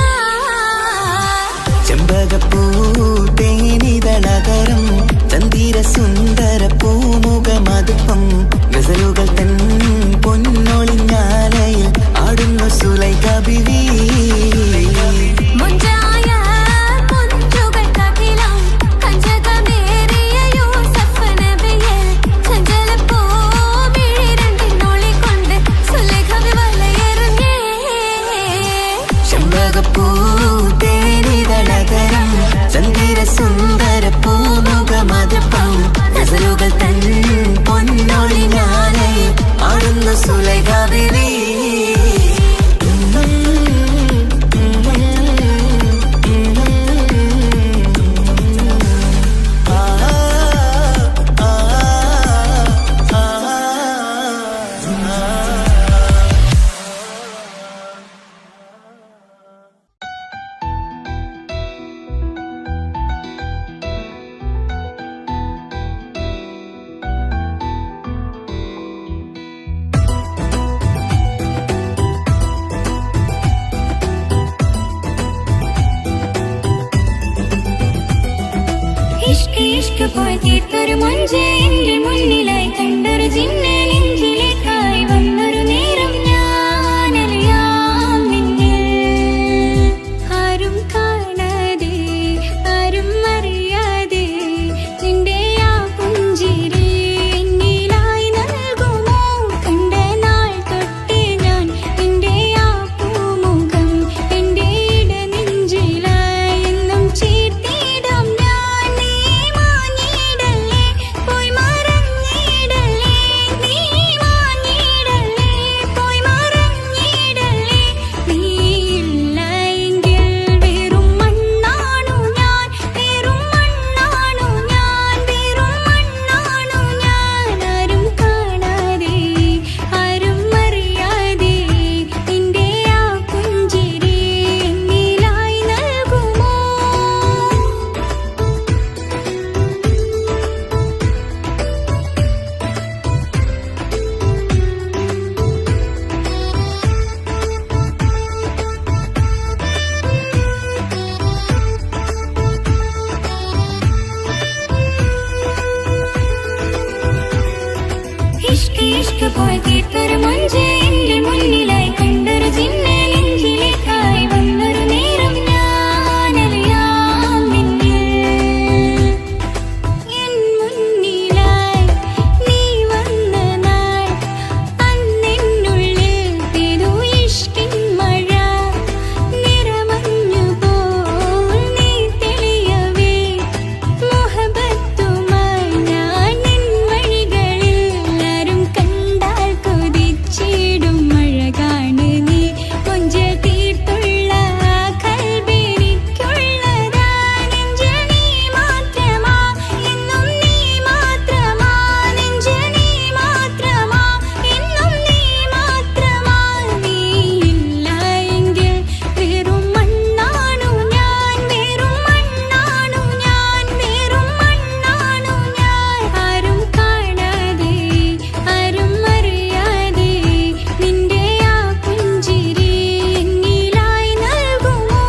ചെമ്പകപ്പൂ തേനിതളകരം ചന്ദിര സുന്ദര പൂമുഖ മധുപ്പം ഗസലുകൾ തൻ പൊന്നൊളിഞ്ഞാലയിൽ ആടുന്നു സുലൈഖ ബീവി പോയി തീർത്തൊരു മൊഞ്ച് എന്റെ മുന്നിലായി കണ്ടൊരു ജിന്നെ നെഞ്ചിലേക്കായി വന്നൊരു നേരം ഞാനറിയാം നിന്നെ ആരും കാണാതെ ആരും അറിയാതെ നിന്റെ ആ പുഞ്ചിരി എന്നിലായി നൽകുമോ കണ്ട നാൾ തൊട്ടേ ഞാൻ നിന്റെ ആ പൂമുഖം എന്റെ ഇടനെഞ്ചിലായി എന്നും ചേർത്തിടാം ഞാൻ നീ മാഞ്ഞിടല്ലേ പോയി മറഞ്ഞിടല്ലേ നീ മാഞ്ഞിടല്ലേ പോയി മറഞ്ഞിടല്ലേ നീ ഇല്ല എങ്കിൽ വെറും മണ്ണാണു ഞാൻ വെറും മണ്ണാണു ഞാൻ വെറും മണ്ണാണു ഞാൻ ആരും കാണാതെ ആരും അറിയാതെ നിന്റെ ആ പുഞ്ചിരി എന്നിലായി നൽകുമോ ഇഷ്ക് ഇഷ്ക് പോയി തീർത്തൊരു മൊഞ്ച് എന്റെ മുന്നിലായി കണ്ടൊരു ജിന്നെ നെഞ്ചിലേക്കായി വന്നൊരു നേരം ഞാനറിയാം നിന്നെ എൻ മുന്നിലായി നീ വന്ന നാൾ അന്നെന്നുള്ളിൽ പെയ്തു ഇഷ്കിൻ മഴ നിറമഞ്ഞു പോൽ നീ തെളിയവേ മുഹബത്തുമായി ഞാൻ നിൻ വഴികളിൽ ആരും കണ്ടാൽ കൊതിച്ചിടും അഴകാണ് നീ കൊഞ്ച് തീർത്തുള്ള ആ കൽബെനിക്കുള്ളതാ നെഞ്ചിൽ നീ മാത്രമാ എന്നും നീ മാത്രമാ നെഞ്ചിൽ നീ മാത്രമാ എന്നും നീ മാത്രമാ നീ ഇല്ല എങ്കിൽ വെറും മണ്ണാണു ഞാൻ വെറും മണ്ണാണു ഞാൻ വെറും മണ്ണാണു ഞാൻ ആരും കാണാതെ ആരും അറിയാതെ നിന്റെ ആ പുഞ്ചിരി എന്നിലായി നൽകുമോ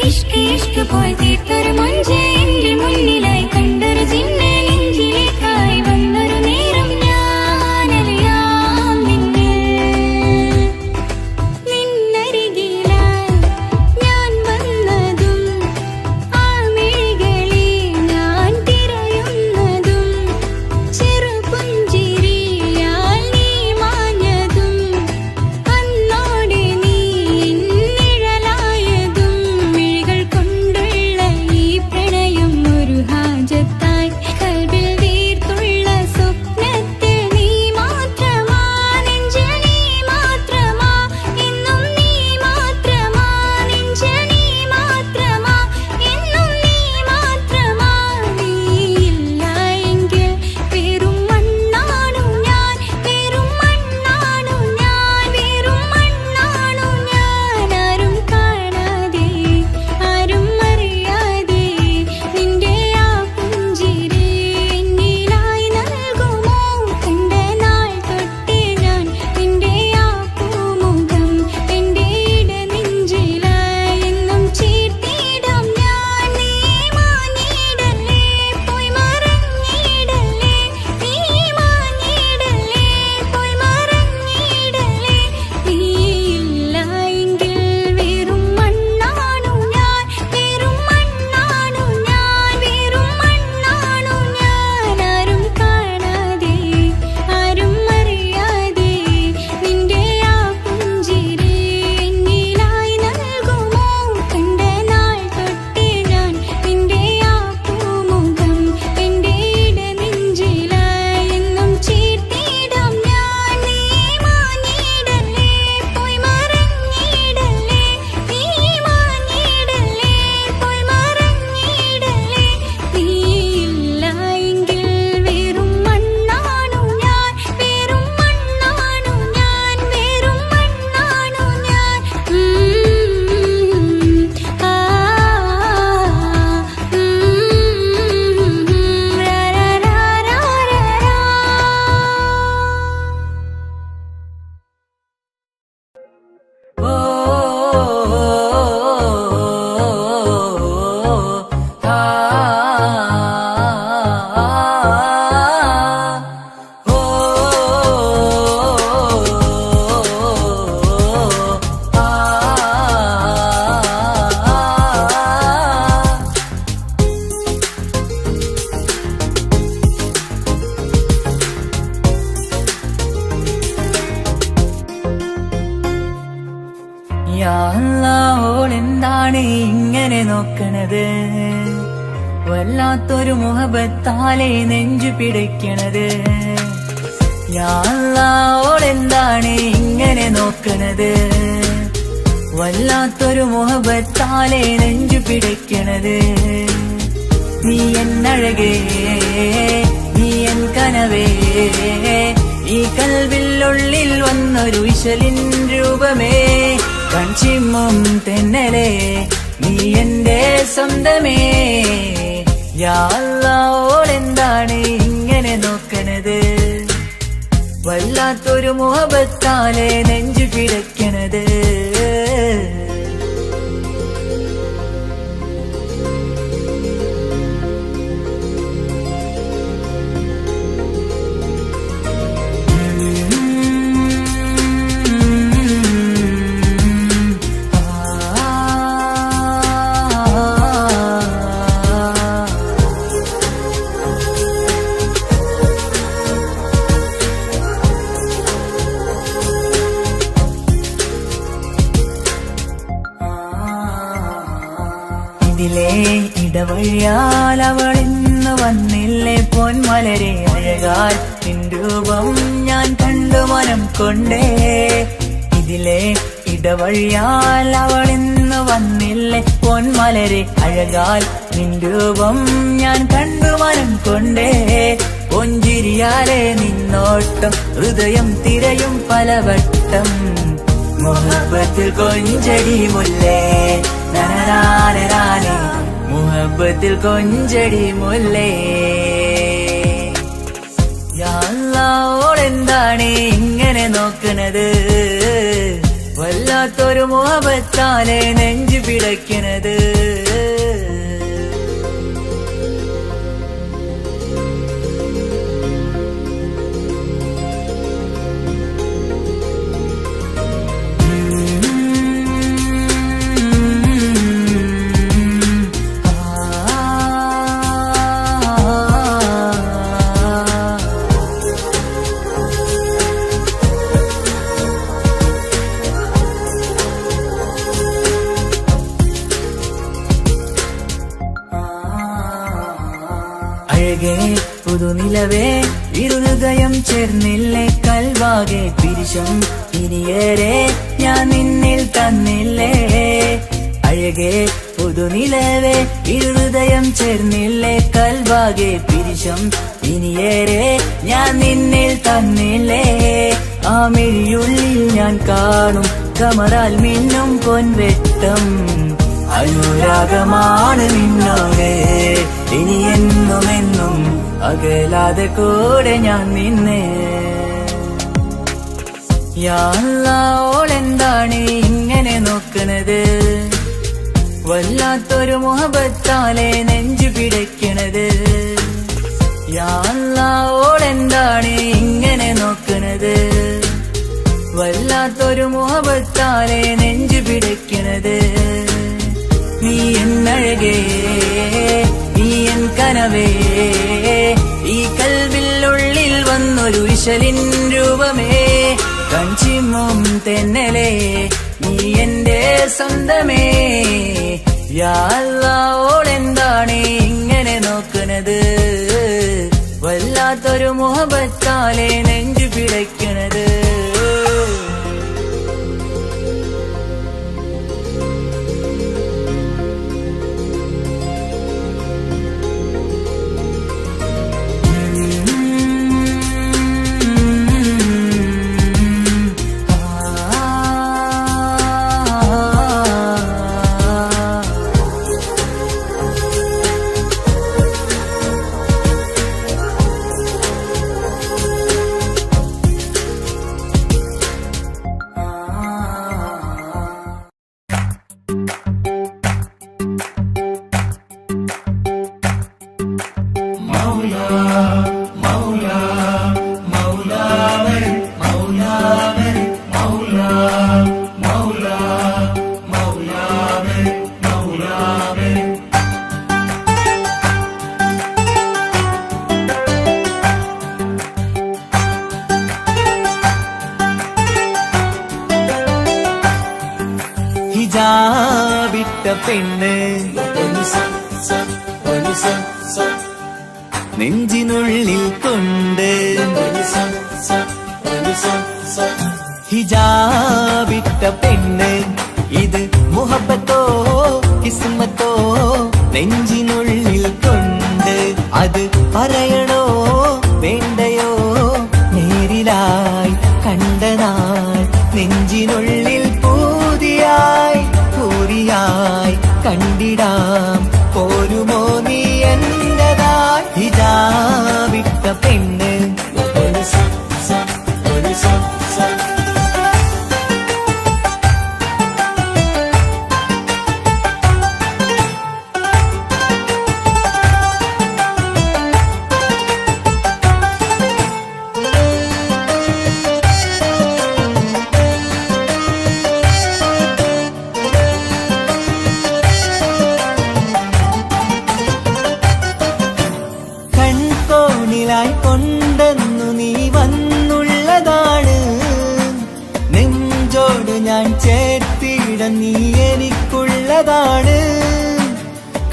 ഇഷ്ക് ഇഷ്ക് പോയി തീർത്തൊരു മൊഞ്ച് എന്റെ മുന്നിലായി കണ്ടൊരു ജിന്നെ നെഞ്ചിലേക്കായി വന്നൊരു നേരം ഞാനറിയാം നിന്നെ നിന്നരികിലായി ഞാൻ വന്നതും ആ മിഴികളിൽ ഞാൻ തിരയുന്നതും ചെറുപുഞ്ചിരിയാൽ നീ മാഞ്ഞതും അന്നോടെ നീ നിഴലായതും മിഴികൾ കൊണ്ടുള്ള നോക്കണത് വല്ലാത്തൊരു മുഹബത്താലെ നെഞ്ചു പിടയ്ക്കണത് യാ അല്ലാ ഓളെന്താണ് ഇങ്ങനെ നോക്കണത് വല്ലാത്തൊരു മുഹബത്താലെ നെഞ്ചു പിടയ്ക്കണത് നീ എന്നഴകേ നീ എൻ കനവേ ഈ കൽവിലുള്ളിൽ വന്നൊരു വിശലിൻ രൂപമേ കൺചിമ്മും തെന്നലേ നീ എന്റെ സ്വന്തമേ യാ അല്ലാ ഓളെന്താണ് ഇങ്ങനെ നോക്കണത് വല്ലാത്തൊരു മുഹബത്താലെ നെഞ്ചു പിടയ്ക്കണത് ഇതിലേ ഇടവഴിയാൽ അവളിന്ന് വന്നില്ലേ പൊന്മലരെ അഴകാൽ നിൻ രൂപം ഞാൻ കണ്ടു മനം കൊണ്ടേ ഇതിലേ ഇടവഴിയാൽ അവളിന്ന് വന്നില്ലേ പൊന്മലരെ അഴകാൽ നിൻ രൂപം ഞാൻ കണ്ടു മനം കൊണ്ടേ പൊഞ്ചിരിയാലെ നിന്നോട്ടം ഹൃദയം തിരയും പലവട്ടം മുഹബത്തിൽ കൊഞ്ചടി മുല്ലേ നനരാനരാനെ മുഹബത്തിൽ കൊഞ്ചടി മുല്ലേ യാ അല്ലാ ഓളെന്താണ് ഇങ്ങനെ നോക്കണത് വല്ലാത്തൊരു മുഹബത്താലെ നെഞ്ചു പിടയ്ക്കണത് അഴകേ പുതുനിലവേ ഇരുഹൃദയം ചേർന്നില്ലേ കൽവാകെ പിരിശം ഇനിയേറെ ഞാൻ നിന്നിൽ തന്നില്ലേ അഴകേ പുതുനിലവേ ഇരുഹൃദയം ചേർന്നില്ലേ കൽവാകെ പിരിശം ഇനിയേറെ ഞാൻ നിന്നിൽ തന്നില്ലേ ആ മിഴിയുള്ളിൽ ഞാൻ കാണും കമറാൽ മിന്നും പൊൻവെട്ടം അനുരാഗമാണ് നിന്നോട് ഇനി എന്നുമെന്നും അകലാതെ കൂടെ ഞാൻ നിന്നെ യാ അല്ലാ ഓളെന്താണ് ഇങ്ങനെ നോക്കണത് വല്ലാത്തൊരു മുഹബത്താലെ നെഞ്ചു പിടയ്ക്കണത് യാ അല്ലാ ഓളെന്താണ് ഇങ്ങനെ നോക്കണത് വല്ലാത്തൊരു മുഹബത്താലെ നെഞ്ചു പിടയ്ക്കണത് നീ എന്നഴകേ നീ എൻ കനവേ ഈ കൽവിലുള്ളിൽ വന്നൊരു വിശലിൻ രൂപമേ കൺചിമ്മും തെന്നലേ നീ എന്റെ സ്വന്തമേ യാ അല്ലാ ഓളെന്താണ് ഇങ്ങനെ നോക്കണത് വല്ലാത്തൊരു മുഹബത്താലെ നെഞ്ചു പിടയ്ക്കണത് ഹിജാബിട്ട പെണ്ണ് നെഞ്ചിനുള്ളിൽ കൊണ്ട് ഹിജാബിട്ട പെണ്ണ് ഇത് മുഹബത്തോ കിസ്മത്തോ നെഞ്ചിനുള്ളിൽ കൊണ്ട് അത് പറയണോ വേണ്ടയോ നേരിലായി കണ്ട നാൾ നെഞ്ചിനുള്ളിൽ പൂതിയായി പൂരിയായി കണ്ടിടാം പോരുമോ നീ എന്റതായി ഹിജാബിട്ട പെണ്ണ് കൊണ്ടെന്നു നീ വന്നുള്ളതാണ് നെഞ്ചോട് ഞാൻ ചേർത്തിട നീ എനിക്കുള്ളതാണ്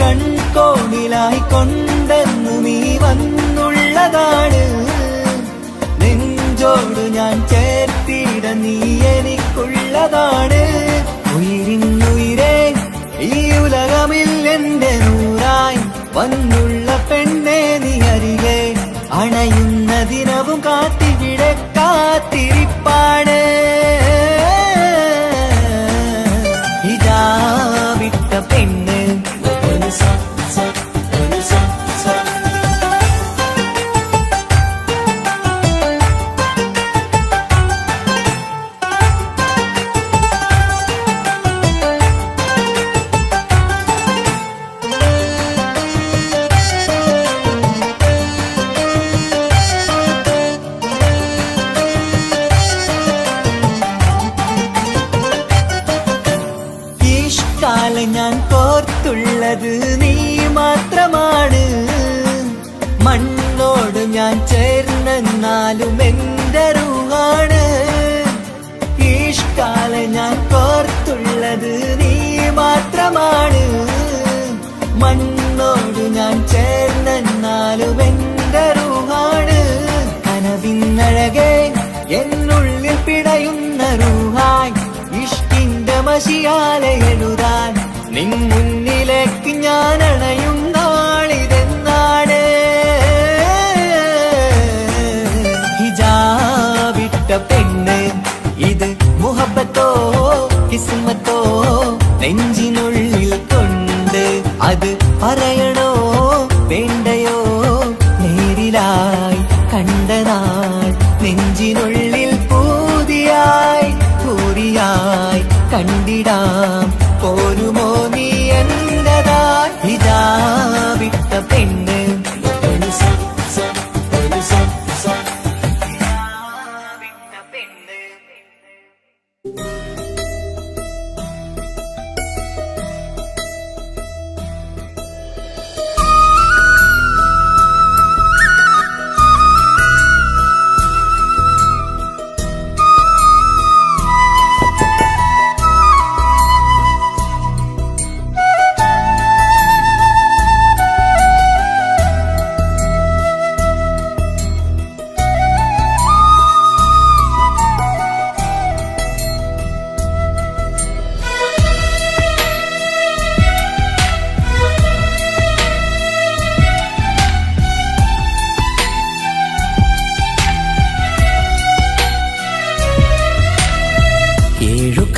കൺകോണിലായി കൊണ്ടെന്നു നീ വന്നുള്ളതാണ് നെഞ്ചോട് ഞാൻ ചേർത്തിട നീ എനിക്കുള്ളതാണ് ഉയിരിന്നുയിരേ ഈ ഉലകമിൽ എന്റെ നൂറായി വന്നുള്ള പെണ്ണെ നീ അരികെ അണയുന്ന ദിനവും കാത്തിവിടെ കാത്തിരിപ്പാണ് ഹിജാബിട്ട പെണ്ണ് ഞാൻ കോർത്തുള്ളത് നീ മാത്രമാണ് മണ്ണോട് ഞാൻ ചേർന്നെന്നാലും എന്റെ റൂഹാണ് ഈഷ്കാല ഞാൻ കോർത്തുള്ളത് നീ മാത്രമാണ് മണ്ണോട് ഞാൻ ചേർന്നെന്നാലും എന്റെ റൂഹാണ് കനവിന്നഴകെ എന്നുള്ളിൽ പിടയുന്ന റൂഹായി ഇഷ്കിന്റെ മഷിയാലെ എഴുതാൻ നിൻ മുന്നിലേക്ക് ഞാൻ അണയും നാളിതെന്നാണ് ഹിജാബിട്ട പെണ്ണ് ഇത് മുഹബത്തോ കിസ്മത്തോ നെഞ്ചിനുള്ളിൽ കൊണ്ട് അത് പറയണോ വേണ്ടയോ നേരിലായി കണ്ട നാൾ നെഞ്ചിനുള്ളിൽ പൂതിയായി പൂരിയായി കണ്ടിടാം പോരുമോ നീ എന്റതായി ഹിജാബിട്ട പെണ്ണ്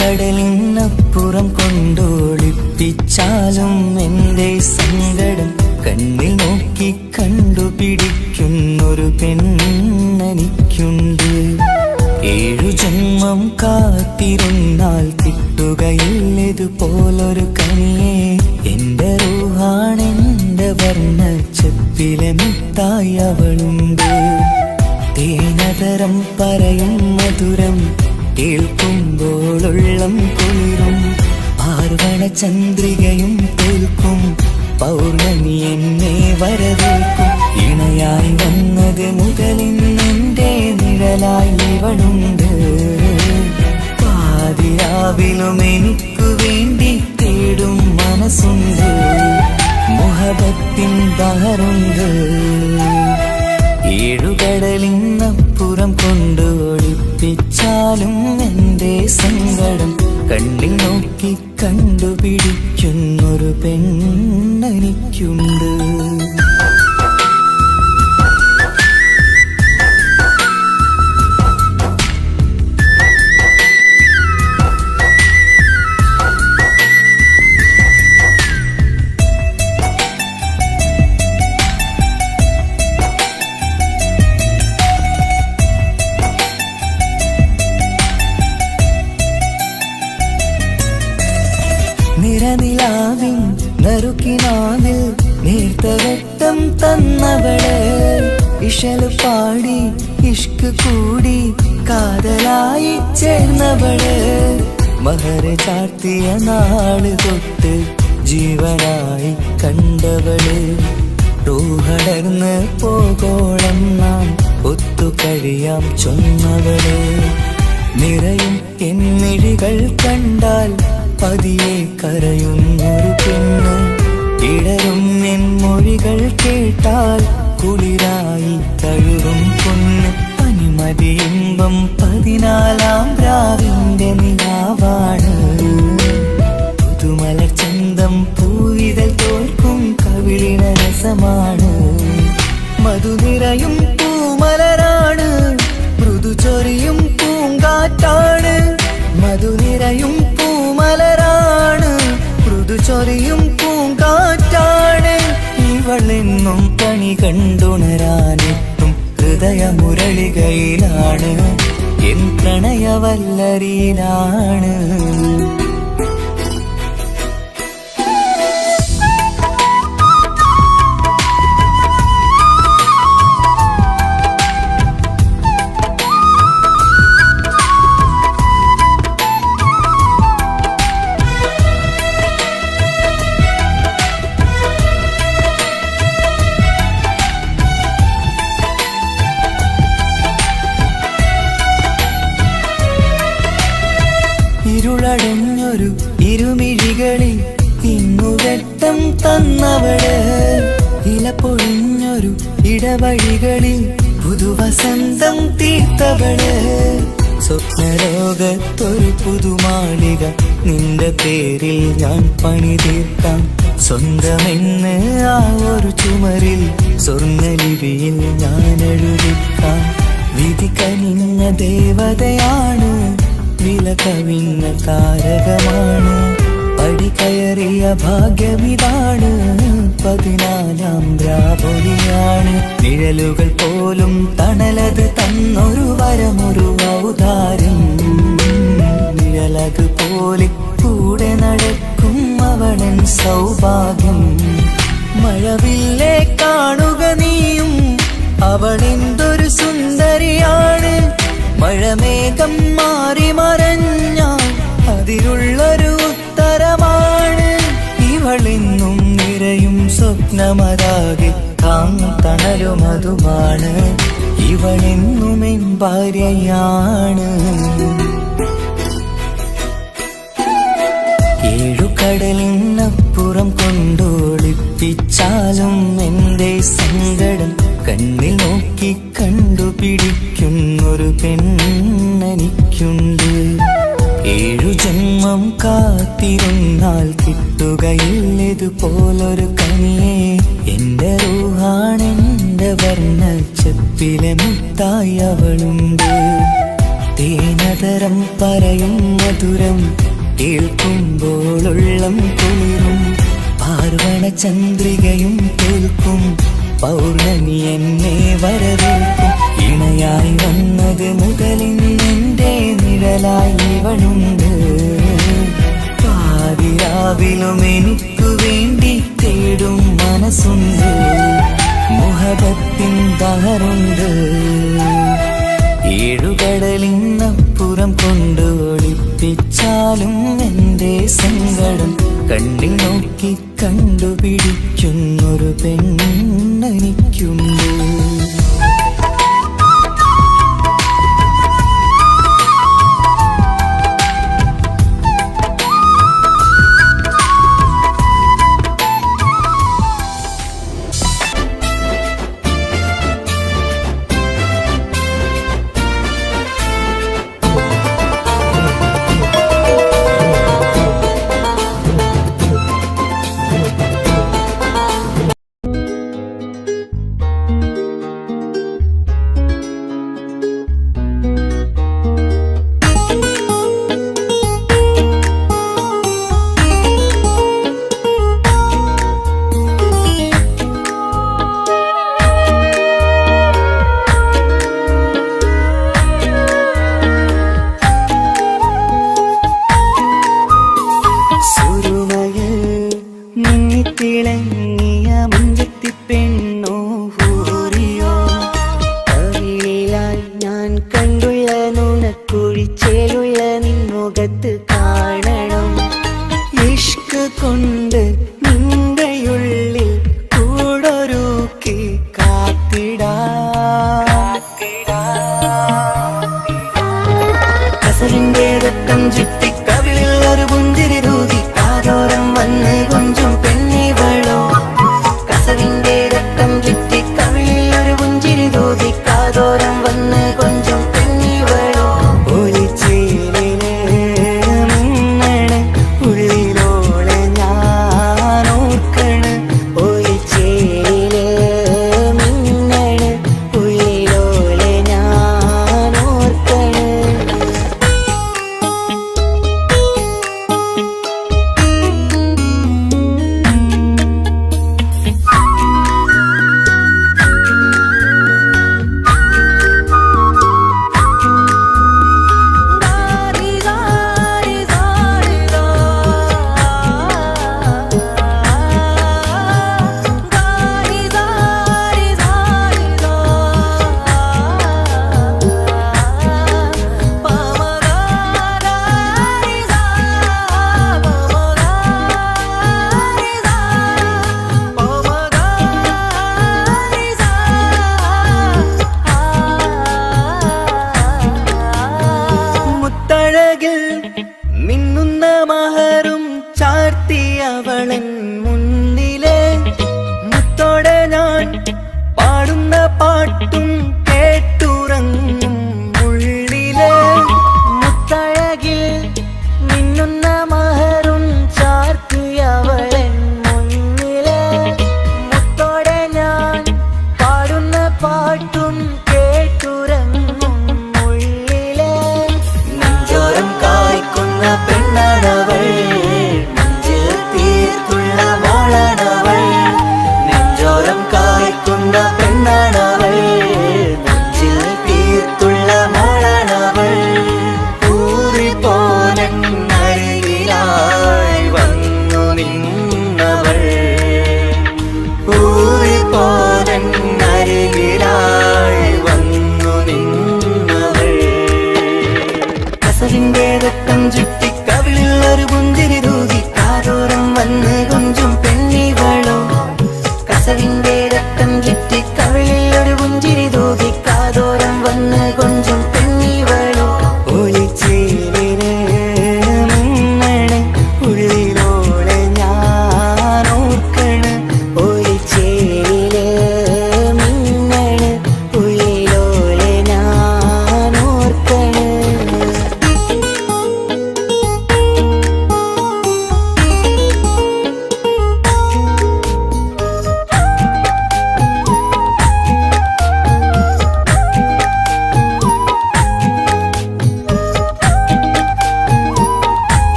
കടലിനപ്പുറം കൊണ്ടോളിപ്പിച്ചാലും എന്റെ സങ്കടം കണ്ണിൽ നോക്കി കണ്ടുപിടിക്കുന്നൊരു പെണ്ണെനിക്കുണ്ട് 7 ജന്മം കാത്തിരുന്നാൽ കിട്ടുകയില്ലതുപോലൊരു കനിയെ എന്റെ റൂഹാണെന്റെ വർണ്ണച്ചപ്പിലെ മുത്തായി അവളുണ്ട് തേനതരം പറയും മധുരം കേൾക്കുമ്പോളുള്ളം കുളിരും പാർവണ ചന്ദ്രികയും തോൽക്കും പൗർണമി എന്നെ വരവേൽക്കും ഇണയായി വന്നത് മുതലിന്നെന്റെ നിഴലായി ഇവളുണ്ട് പാതിരാവിലും എനിക്കു വേണ്ടി തേടും മനസ്സുണ്ട് മുഹബത്തിൻ ബഹറുണ്ട് കൂടെയുണ്ട്. നിറനിലാവിൻ നറുക്കിനാവിൽ നേർത്തവട്ടം തന്നവള്, ഇഷല് പാടി ഇഷ്ക് കൂടി കാതലായി ചേർന്നവള്, മഹർ ചാർത്തിയ നാള് തൊട്ട് ജീവനായി കണ്ടവള്, റൂഹടർന്ന് പോകോളം നാം ഒത്തു കഴിയാം ചൊന്നവള്, നിറയും എന്നിഴികൾ കണ്ടാൽ പതിയെ കരയുന്നൊരു പെണ്ണ്, ഇടരും എൻ മൊഴികൾ കേട്ടാൽ കുളിരായി തഴുകും പൊന്ന്, പനിമതിയിമ്പം 14-ാം രാവിന്റെ നിലാവാണ്, പുതുമലർ ചന്തം പൂവിതൽ തോൽക്കും കവിളിന രസമാണ്, മധുനിറയും പൂമലരാണ്, മൃദു ചൊരിയും പൂങ്കാറ്റാണ്, മധുനിറയും പൂമലരാണ്, മൃദു ചൊരിയും പൂങ്കാറ്റാണ്, ഇവളെന്നും കണി കണ്ടുണരാനെത്തും ഹൃദയമുരളികയിലാണ്, എൻ പ്രണയവല്ലരിയിലാണ്. ഇരുളടഞ്ഞൊരു ഇരുമിഴികളിൽ ഇന്നുവെട്ടം തന്നവള്, ഇലപ്പൊഴിഞ്ഞൊരു ഇടവഴികളിൽ പുതുവസന്തം തീർത്തവള്, സ്വപ്നലോകത്തൊരു പുതുമാളിക നിന്റെ പേരിൽ ഞാൻ പണി തീർക്കാം, സ്വന്തമെന്ന് ആ ഒരു ചുമരിൽ സ്വർണ്ണലിപിയിൽ ഞാൻ എഴുതിക്കാം, വിധി കനിഞ്ഞ ദേവതയാണ്, വില കവിഞ്ഞ താരകമാണ്, പടി കയറിയ ഭാഗ്യമിതാണ്, 14-ാം രാപൊലിയാണ്, നിഴലുകൾ പോലും തണലത് തന്നൊരു വരമൊരു ഔദാര്യം, നിഴലത് പോലെ കൂടെ നടക്കും അവളൻ സൗഭാഗ്യം, മഴവില്ലേ കാണുക നീയും അവളെന്തൊരു സുന്ദരിയാണ്, മഴമേഘം മാറി മറഞ്ഞാൽ അതിലുള്ളൊരു ഉത്തരമാണ്, ഇവളെന്നും നിറയും സ്വപ്നമതാകെ താങ്ങും തണലുമതുമാണ്, ഇവളെന്നും എൻ ഭാര്യയാണ്. 7 കടലിനപ്പുറം കൊണ്ടോളിപ്പിച്ചാലും എന്റെ സങ്കടം കണ്ണിൽ നോക്കി കണ്ടുപിടിക്കുന്നൊരു പെണ്ണെനിക്കുണ്ട്, 7 ജന്മം കാത്തിരുന്നാൽ കിട്ടുകയില്ലതുപോലൊരു കനിയെ, എന്റെ റൂഹാണെന്റെ വർണ്ണച്ചപ്പിലെ മുത്തായി അവളുണ്ട്, തേനതരം പറയും മധുരം കേൾക്കുമ്പോളുള്ളം കുളിരും, പാർവണ ചന്ദ്രികയും തോൽക്കും പൗർണമി എന്നെ വരവേൽക്കും, ഇണയായി വന്നത് മുതലിന്നെന്റെ നിഴലായി ഇവളുണ്ട്, പാതിരാവിലും എനിക്കു വേണ്ടി തേടും മനസ്സുണ്ട്, മുഹബത്തിൻ ദഹറുണ്ട്, 7 കടലിനപ്പുറം കൊണ്ട് ഒളിപ്പിച്ചാലും എന്റെ സങ്കടം കണ്ണിൽ നോക്കി കണ്ടുപിടിക്കുന്നൊരു പെണ്ണെനിക്കുണ്ട്.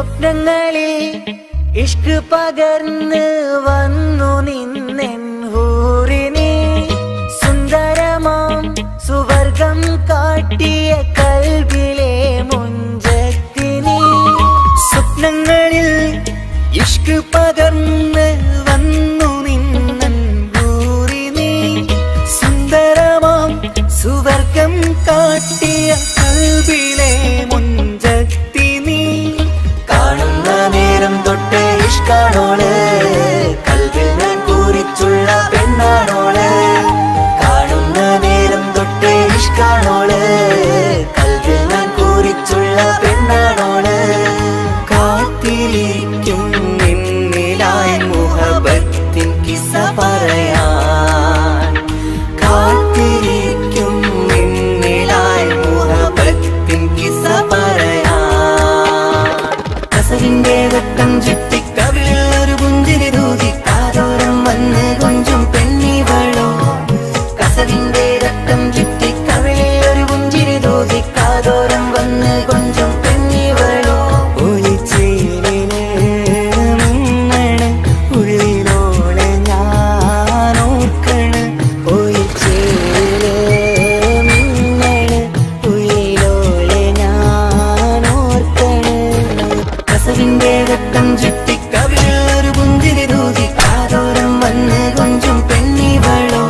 സ്വപ്നങ്ങളിൽ ഇഷ്ക് പകർന്ന് വന്നു നിന്നെൻ ഹൂറിനെ സുന്ദരമാം സുവർഗം കാട്ടിയ കൽബിലെ മുഞ്ചത്തിനെ സ്വപ്നങ്ങളിൽ ഇഷ്ക് പകർന്ന് വന്നു നിന്നെൻ ഹൂറിനെ സുന്ദരമാം സുവർഗം കാട്ടിയ കൽബിലെ മുഞ്ചത്തിനെ കാണുന്ന നേരം തൊട്ട് ഇഷ്കാണോള് കൽവിൽ ഞാൻ പൂരിച്ചുള്ള പെണ്ണാണോള് കാണുന്ന നേരം തൊട്ട് ഇഷ്കാണോള് കൽവിൽ ഞാൻ പൂരിച്ചുള്ള പെണ്ണാണോള് കാത്തിരിക്കും നിന്നിലായി മുഹബത്തിൻ കിസ്സ പറയാൻ കാത്തിരിക്കും നിന്നിലായി മുഹബത്തിൻ കിസ്സ പറയാൻ കസവിന്റെ വെട്ടം ചുറ്റി കവിളിൽ ഒരു പുഞ്ചിരി തൂകി കാതോരം വന്ന് കൊഞ്ചും പെണ്ണിവളോ കസവിന്റെ രക്തം ചുറ്റി കവിളിൽ ഒരു പുഞ്ചിരി തൂകി കാതോരം വന്ന് കൊഞ്ചും പെണ്ണിവളോ ഒളിച്ചേലിന് നിന്നണ് ഉള്ളിലോളെ ഞാൻ ഓർക്കണ് ഒളിച്ചേലിന് നിന്നണ് ഉള്ളിലോളെ ഞാൻ ഓർക്കണ് കസവിന്റെ രക്തം ചുറ്റി കവിളിൽ ഒരു പുഞ്ചിരി തൂകി കാതോരം വന്ന് കൊഞ്ചും പെണ്ണിവളോ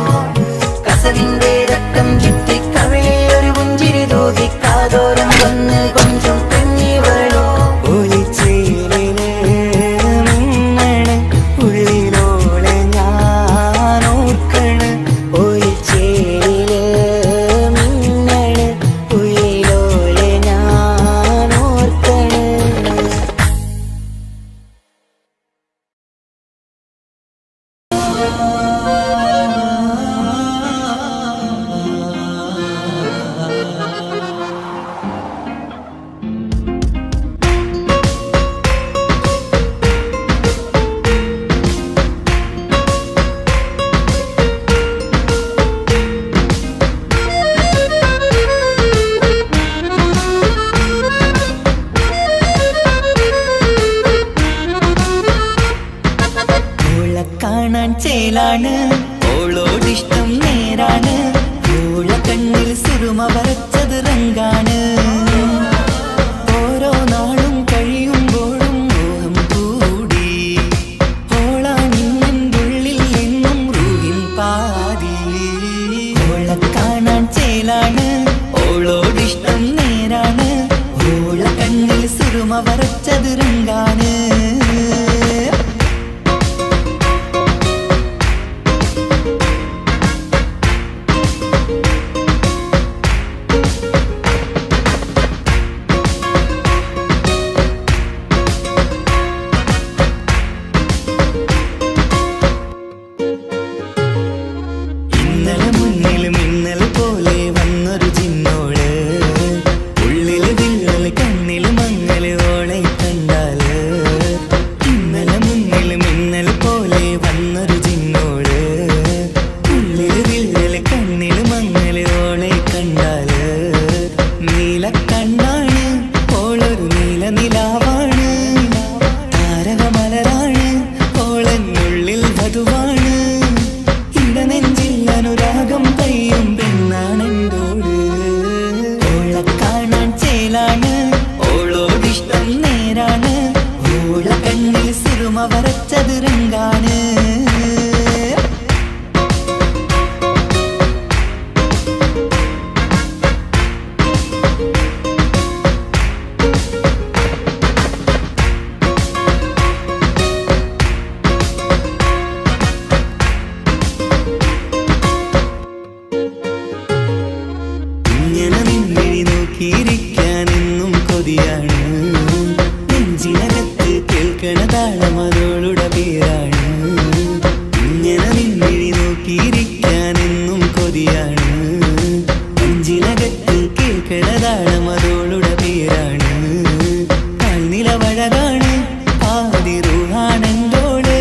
കസവിന്റെ രക്തം ചുറ്റി കവിളിൽ ഒരു പുഞ്ചിരി തൂകി കാതോരം വന്ന് കൊഞ്ചും പെണ്ണിവളോ ഒളിച്ചേലിന് നിന്നണ് ഉള്ളിലോളെ ഞാൻ ഓർക്കണ് ഒളിച്ചേലില് നിന്നണ് ഉള്ളിലോളെ ഞാൻ ഓർക്കണ് ഓളെ കാണാൻ ചേലാണ് ഓളോടിഷ്ടം നേരാണ് ഓള കണ്ണിൽ സുറുമ വരച്ചത് റങ്കാണ് ഓരോ നാളും കഴിയുമ്പോഴും മോഹം കൂടി ഓളാണിന്നുള്ളിൽ എന്നും റൂഹിൻ പാതി ഓളെ കാണാൻ ചേലാണ് ഓളോടിഷ്ടം നേരാണ് ഓള കണ്ണിൽ സുറുമ വരച്ചത് റങ്കാണ് ഇന്നലെ മുന്നിൽ മിന്നൽ പോലെ വന്നൊരു ചിന്നോള് ഉള്ളിൽ വിള്ളൽ കണ്ണിൽ മങ്ങൽ ഓളെ കണ്ടാല് ഇന്നലെ മുന്നിൽ മിന്നൽ പോലെ വന്നൊരു ചിന്നോള് ഉള്ളിൽ വിള്ളൽ കണ്ണിൽ മങ്ങൽ ഓളെ കണ്ടാല് നീല കണ്ണാണ് ഓളൊരു നീല നിലാവാണ് താരകമലരാണ് ഓളെന്നുള്ളിൽ വധുവാണ് നെഞ്ചിൽ അനുരാഗം പെയ്യും പെണ്ണാണെന്തോട് ഓളെ കാണാൻ ചേലാണ് ഓളോടിഷ്ടം നേരാണ് ഓള കണ്ണിൽ സുറുമ വരച്ചത് റങ്കാണ് ഇങ്ങനെ നിന്നിഴി നോക്കിയിരിക്കാനെന്നും കൊതിയാണ് നെഞ്ചിനകത്ത് കേൾക്കണ താളം അതോളുടെ പേരാണ് ഇങ്ങനെ നിന്നിഴി നോക്കിയിരിക്കാനെന്നും കൊതിയാണ് നെഞ്ചിനകത്ത് കേൾക്കണ താളം അതോളുടെ പേരാണ് കാൽനിലവഴകാണ് ആദി റൂഹാണെന്തോട്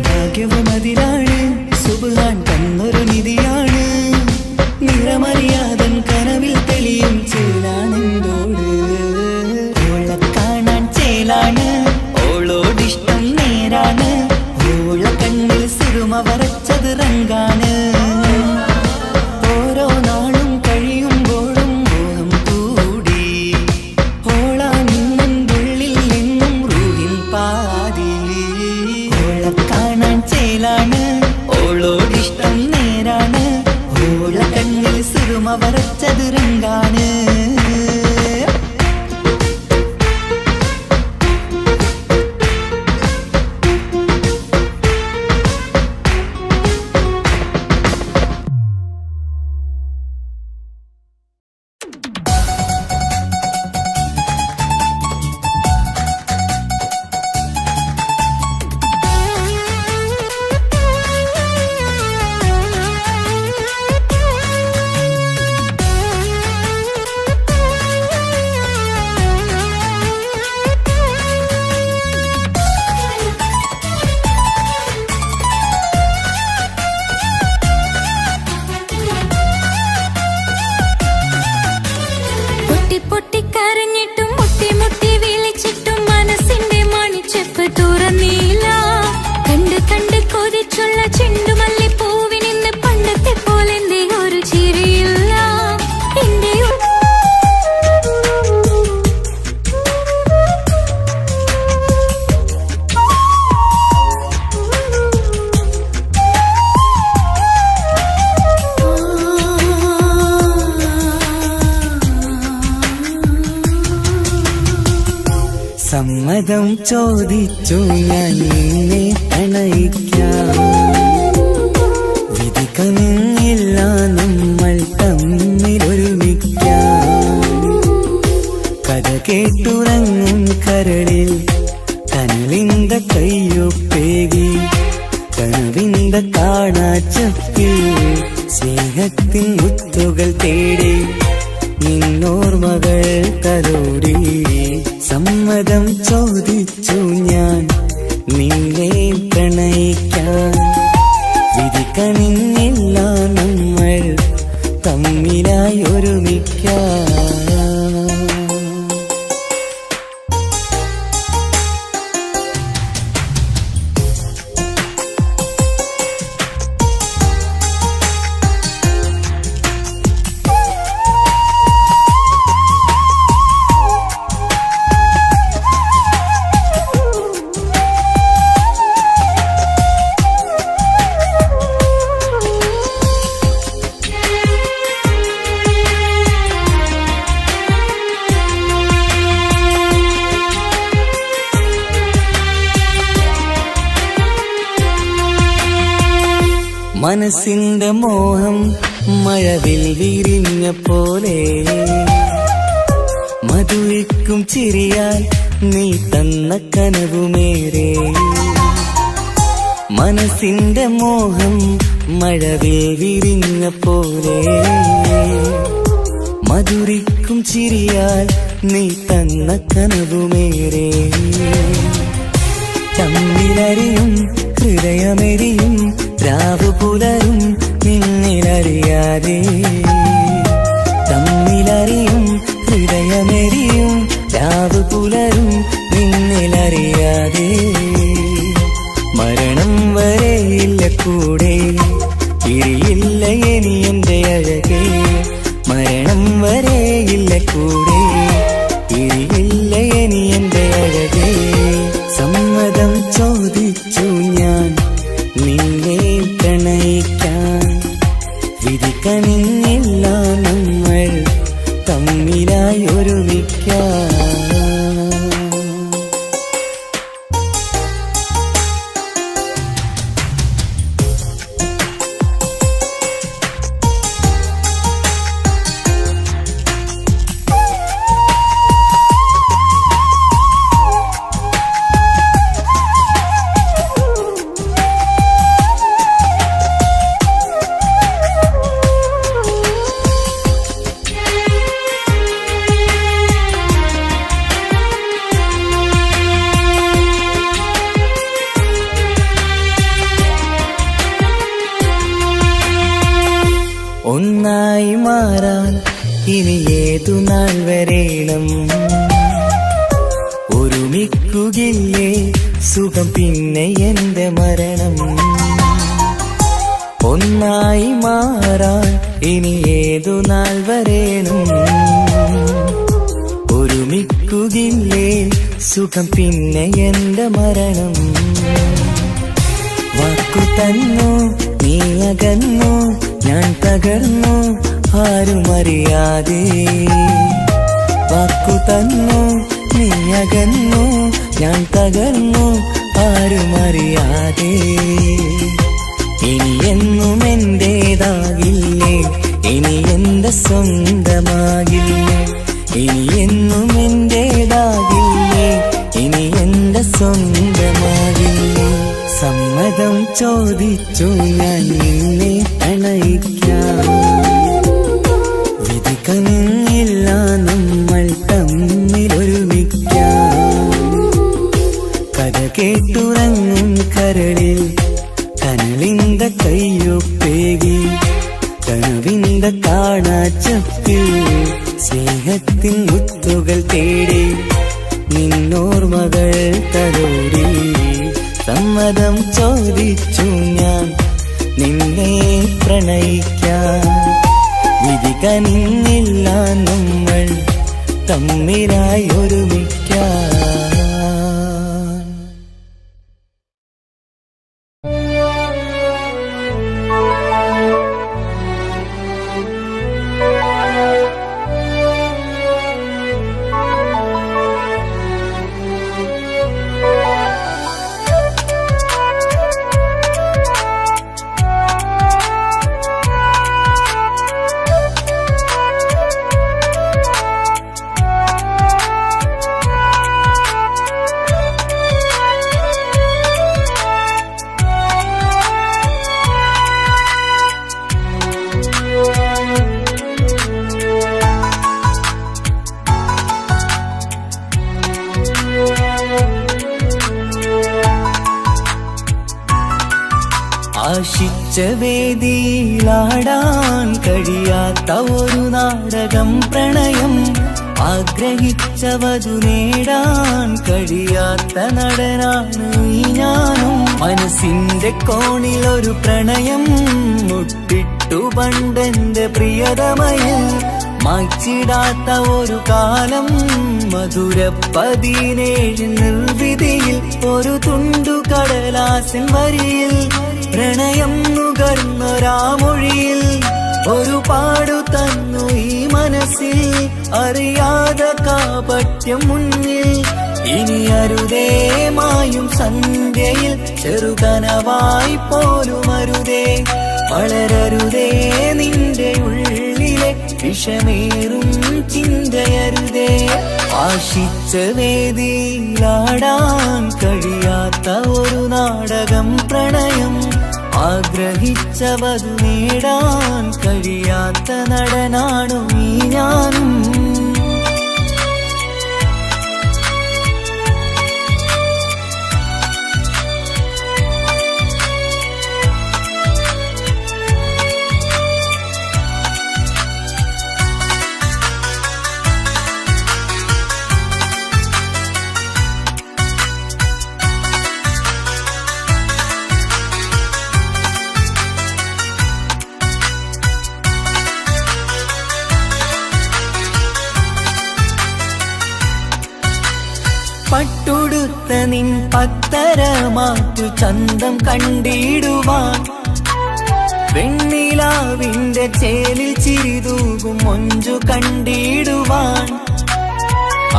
ഭാഗ്യവും അതിലാണ് സുബ്ഹാൻ തന്നൊരു നിധിയാണ് നിറമറിയാതൻ കനവിൽ തെളിയും ചേലാണെന്തോട് ഓളെ കാണാൻ ചേല ചേലാണ്, ഓളോടിഷ്ടം നേരാണ്, ഓള കണ്ണിൽ സിറുമ വരച്ചത് റങ്കാണ്. ഓരോ നാളും കഴിയുമ്പോഴും മോഹം കൂടി, ഓളാ നിന്നുള്ളിൽ നിന്നും റൂഹിൻ പാതി. ഓള കാണാൻ ചേലാണ്, ഓളോടിഷ്ടം നേരാണ്, ഓള കണ്ണിൽ സിറുമ വരച്ചത് റങ്കാണ്. സമ്മതം ചോദിച്ചു ഞാൻ നിന്നെ പ്രണയിക്കാം, വിധി കനിഞ്ഞില്ല നമ്മൾ തമ്മിലൊരുമിക്കാം. കഥ കേട്ടുറങ്ങും കരളിൽ കനവിന്ത കയ്യൊപ്പേകി, കനവിന്ത കാണാച്ചപ്പിൽ സ്നേഹത്തിൻ മുത്തുകൾ തേടി, നിന്നോർമകൾ തലോടി. സമ്മതം ചോദിച്ചു ഞാൻ നിന്നെ പ്രണയിക്കാൻ, വിധി കനിഞ്ഞില്ല നമ്മൾ തമ്മിലായി ഒരുമിക്കാം. മനസ്സിന്റെ മോഹം മഴവിൽ വിരിഞ്ഞ പോലെ, മധുരിക്കും ചിരിയാൽ നീ തന്ന കനവുമേറെ. മനസ്സിന്റെ മോഹം മഴവിൽ വിരിഞ്ഞ പോലെ, മധുരിക്കും ചിരിയാൽ നീ തന്ന കനവുമേറെ. തമ്മിലറിയും ഹൃദയമെരിയും രാവു പുലരും നിന്നിലറിയാതെ, തമ്മിലറിയും ഹൃദയമെരിയും രാവു പുലരും നിന്നിലറിയാതെ. മരണം വരെയില്ല കൂടെ, പിരിയില്ല ഇനി എന്റെ അഴകേ. മരണം വരെയില്ല കൂടെ, പിരിയില്ല ഇനി എന്റെ അഴകേ. സമ്മതം ചോദിച്ചു ഞാൻ നിന്നെ പ്രണയിക്കാൻ, വിധി കനിഞ്ഞില്ല നമ്മൾ തമ്മിലായി ഒരുമിക്കാം. ഒന്നായി മാറാൻ ഇനി ഏതു നാൾ വരേണം, ഒരുമിക്ക ഒരുമിക്കുകയില്ലേ സുഖം പിന്നെ എന്റെ മരണം. ഒന്നായി മാറാൻ ഇനി ഏതു നാൾ വരേണം. ഒരുമിക്കുകയില്ലേ സുഖം പിന്നെ എന്റെ മരണം. വാക്കു തന്നു നീ അകന്നു ഞാൻ തകർന്നു ആരുമറിയാതെ. വാക്കു തന്നു നീ അകന്നു ഞാൻ തകർന്നു ആരുമറിയാതെ. ഇനി എന്നും എന്റേതാകില്ലേ ഇനി എന്റെ സ്വന്തമാകില്ലേ. ഇനി എന്നും എന്റേതാകില്ലേ ഇനി എന്റെ സ്വന്തമാകില്ലേ. സമ്മതം ചോദിച്ചു ഞാൻ നിന്നെ പ്രണയിക്കാം. വിധി കനിഞ്ഞില്ല നമ്മൾ തമ്മിലൊരുമിക്കാം. കഥ കേട്ടുറങ്ങും കരളിൽ കനലിന്റെ കയ്യൊപ്പേകി. കനവിന്റെ കാണാച്ചപ്പിൽ സ്നേഹത്തിൻ മുത്തുകൾ തേടി നിന്നോർമകൾ തലോടി. സമ്മതം ചോദിച്ചു ഞാൻ നിന്നെ പ്രണയിക്കാൻ. വിധി കനിഞ്ഞില്ല നമ്മൾ തമ്മിലായി ഒരുമിക്കാൻ. ആശിച്ച വേദിയിലാടാൻ കഴിയാത്ത ഒരു നാടകം പ്രണയം. ആഗ്രഹിച്ചവതു നേടാൻ കഴിയാത്ത നടനാണ് ഈ ഞാനും. മനസ്സിന്റെ കോണിലൊരു പ്രണയം മുട്ടിട്ടു പണ്ടെന്റെ പ്രിയതമയിൽ. മായ്ച്ചിടാത്ത ഒരു കാലം മധുര 17 നിർവിധിയിൽ. ഒരു തുണ്ടു കടലാസിൻ വരിയിൽ പ്രണയം നുകർന്നൊരാമൊഴിയിൽ. ഒരു പാടു തന്നു ഈ മനസ്സിൽ അറിയാതെ കാപട്യം മുന്നിൽ. ഇനി അരുതേ മായും സന്ധ്യയിൽ ചെറുകനവായി പോലും അരുതേ. വളരരുതേ നിന്റെ ഉള്ളിലെ വിഷമേറും ചിന്തയരുതേ. ആശിച്ച വേദിയിലാടാൻ കഴിയാത്ത ഒരു നാടകം പ്രണയം. ആഗ്രഹിച്ചവതു നേടാൻ കഴിയാത്ത നടനാണു ഈ ഞാനും. പട്ടുടുത്ത നിൻ പത്തര മാറ്റു ചന്തം കണ്ടിടുവാൻ. വെണ്ണിലാവിന്റെ ചേലിൽ ചിരിതൂകും മൊഞ്ചു കണ്ടിടുവാൻ.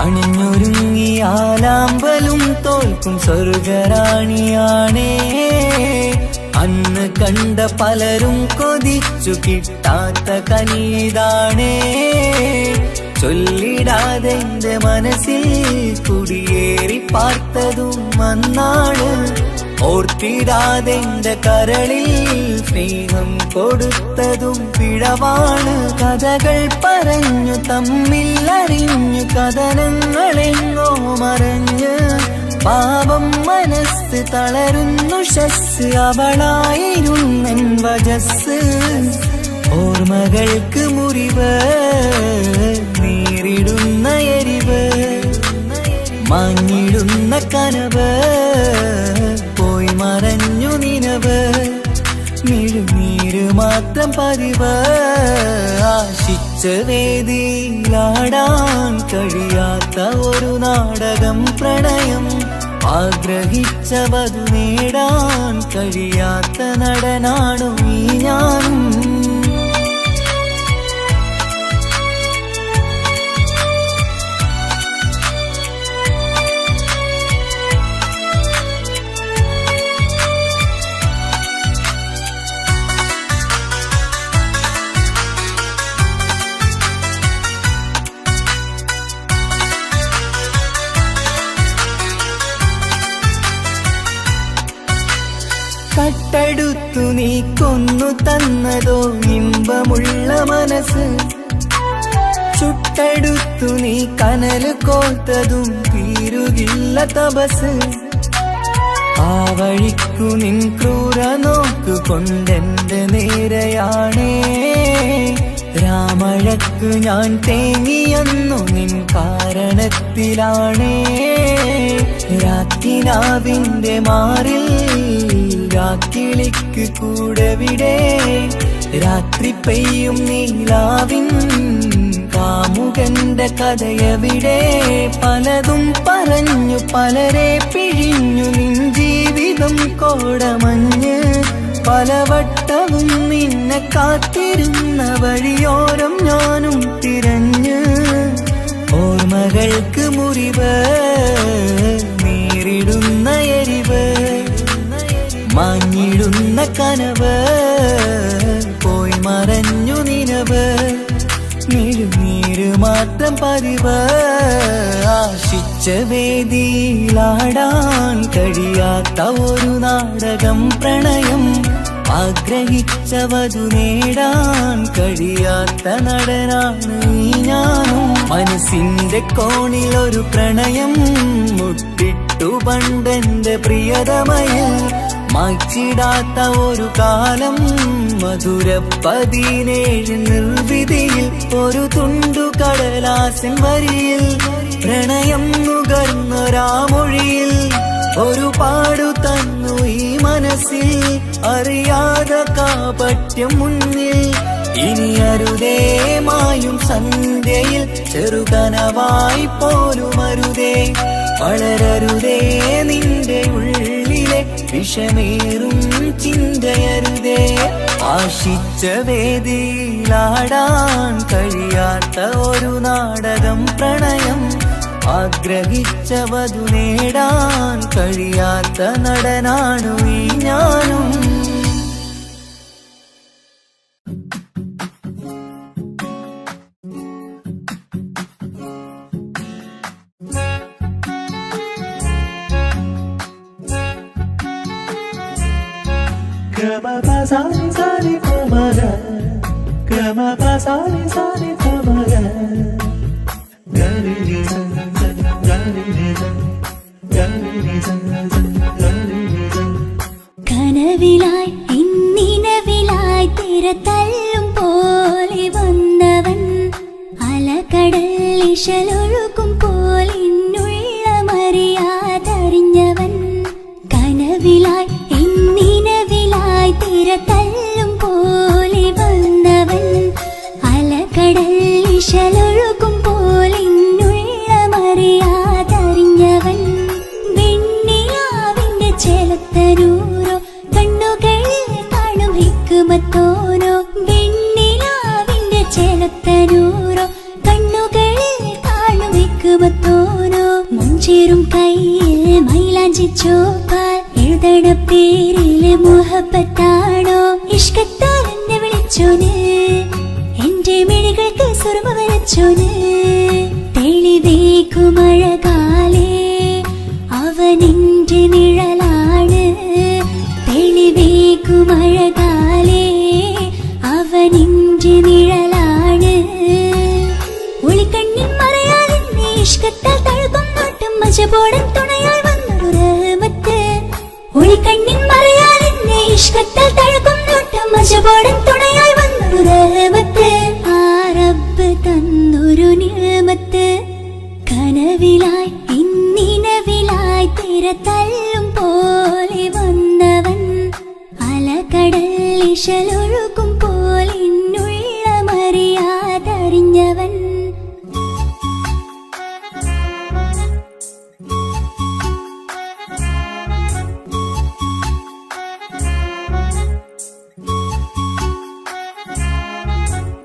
അണിഞ്ഞൊരുങ്ങിയാലാമ്പലും തോൽക്കും സ്വർഗറാണിയാണേ. അന്ന് കണ്ട പലരും കൊതിച്ചു കിട്ടാത്ത കനിതാണേ. ചൊല്ലിടാതെ എന്റെ മനസ്സിൽ കുടിയേറി പാർത്തതും അന്നാണ്. ഓർത്തിടാതെ എന്റെ കരളിൽ സ്നേഹം കൊടുത്തതും പിഴവാണ്. കഥകൾ പറഞ്ഞു തമ്മിൽ അറിഞ്ഞു കഥനങ്ങളെങ്ങോ മറഞ്ഞ്. പാപം മനസ്സ് തളരുന്നു ഷസ് അവളായിരുന്നെൻ വജസ്. ഓർമ്മകൾക്ക് മുറിവ് നേരിടുന്ന എരിവ്. മാഞ്ഞിടുന്ന കനവ് പോയി മറഞ്ഞു നിനവ് മിഴുനീര് മാത്രം പതിവ് ആശിച്ച വേദിയിലാടാൻ കഴിയാത്ത ഒരു നാടകം പ്രണയം ആഗ്രഹിച്ചവതു നേടാൻ കഴിയാത്ത നടനാണു ഈ ഞാനും കട്ടെടുത്തു നീ കൊന്നു തന്നതോ ഇമ്പമുള്ള മനസ്സ് ചുട്ടെടുത്തു നീ കനല് കോത്തതും തീരുകില്ല തപസ് ആ വഴിക്കു നിൻ ക്രൂര നോക്കു കൊണ്ടെന്റെ നേരെയാണേ രാമഴക്കു ഞാൻ തേങ്ങിയെന്നു നിൻ കാരണത്തിലാണേ രാത്തിനാവിന്റെ മാറിൽ രാക്കിളിക്ക് കൂടവിടെ രാത്രി പെയ്യും നീലാവിൻ കാമുകന്റെ കഥയവിടെ പലതും പറഞ്ഞു പലരെ പിഴിഞ്ഞു നിൻ ജീവിതം കോടമഞ്ഞ് പലവട്ടവും നിന്നെ കാത്തിരുന്ന വഴിയോരം ഞാനും തിരഞ്ഞ് ഓർമ്മകൾക്ക് മുറിവ് നേരിടുന്ന എരിവ് മാഞ്ഞിടുന്ന കനവ് പോയി മറഞ്ഞു നിനവ് മിഴുനീര് മാത്രം പതിവ് ആശിച്ച വേദിയിലാടാൻ കഴിയാത്ത ഒരു നാടകം പ്രണയം ആഗ്രഹിച്ചവതു നേടാൻ കഴിയാത്ത നടനാണ് ഈ ഞാനും മനസ്സിന്റെ കോണിൽ ഒരു പ്രണയം മുട്ടിട്ടു പണ്ടെന്റെ പ്രിയതമയിൽ മായ്ച്ചിടാത്ത ഒരു കാലം മധുര 17 നിർവിധിയിൽ ഒരു തുണ്ടു കടലാസിൻ വരിയിൽ പ്രണയം നുകർന്നൊരാമൊഴിയിൽ ഒരു പാടു തന്നു ഈ മനസ്സിൽ അറിയാതെ കാപട്യം മുന്നിൽ ഇനി അരുതേ മായും സന്ധ്യയിൽ ചെറുകനവായി പോലും അരുതേ വളരരുതേ നിന്റെ ഉള്ളിലെ വിഷമേറും ചിന്തയരുതേ ആശിച്ച വേദിയിലാടാൻ കഴിയാത്ത ഒരു നാടകം പ്രണയം ആഗ്രഹിച്ചവതു നേടാൻ കഴിയാത്ത നടനാണു ഈ ഞാനും കനവിലായി ഇന്നിനവിലായി തിരതല്ലും പോലെ വന്നവൻ അലകടൽ ഇശലൊഴുകും പോലെ ഇന്നുள்ள മറിയാതറിഞ്ഞവൻ കനവിലായി ഇന്നിനവിലായി തിരതല്ലും പോലെ വന്നവൻ അലകടൽ ഇശലൊഴുകും പോലെ ഇന്നുള്ള മറിയാതറിഞ്ഞവൻ വെണ്ണിലാവിന്റെ ചെലത്തരൂരോ കണ്ണുകളിൽ കാണും ഹിക്കുമത്തോനോ വെണ്ണിലാവിന്റെ ചെലത്തരൂരോ കണ്ണുകളിൽ കാണും ഹിക്കുമത്തോനോ മുഞ്ചേറും കയ്യിൽ മൈലാഞ്ചി ചോപ്പാൽ എഴുതണ പേരില് മുഹബത്താണോ ഇഷ്കത്താൽ എന്നെ വിളിച്ചോന് എന്റെ മിഴികൾക്ക് സുറുമ വരച്ചോന് തെളിവേക്കുമഴകാലേ അവനെന്റെ നിഴലാണ് തെളിവേക്കുമഴകാലേ അവനെന്റെ നിഴലാണ് ഒളിക്കണ്ണിൻ മറയാൽ എന്നെ ഇഷ്കത്താൽ തഴുകും നോട്ടും മജബോടൻ തുണയാൽ വന്നൊരു റഹ്മത്ത് ഒളിക്കണ്ണിൻ മറയാൽ എന്നെ ഇഷ്കത്താൽ തഴുകും നോട്ടും മജബോടൻ തുണയാൽ വന്നൊരു റഹ്മത്ത് ആ റബ്ബ് തന്നൊരു നിഅമത്ത് കനവിലായി ഇന്നി തിരതല്ലും പോലെ വന്നവൻ അലകടൽ ഇശലൊഴുകും പോലെ മറിയാതറിഞ്ഞവൻ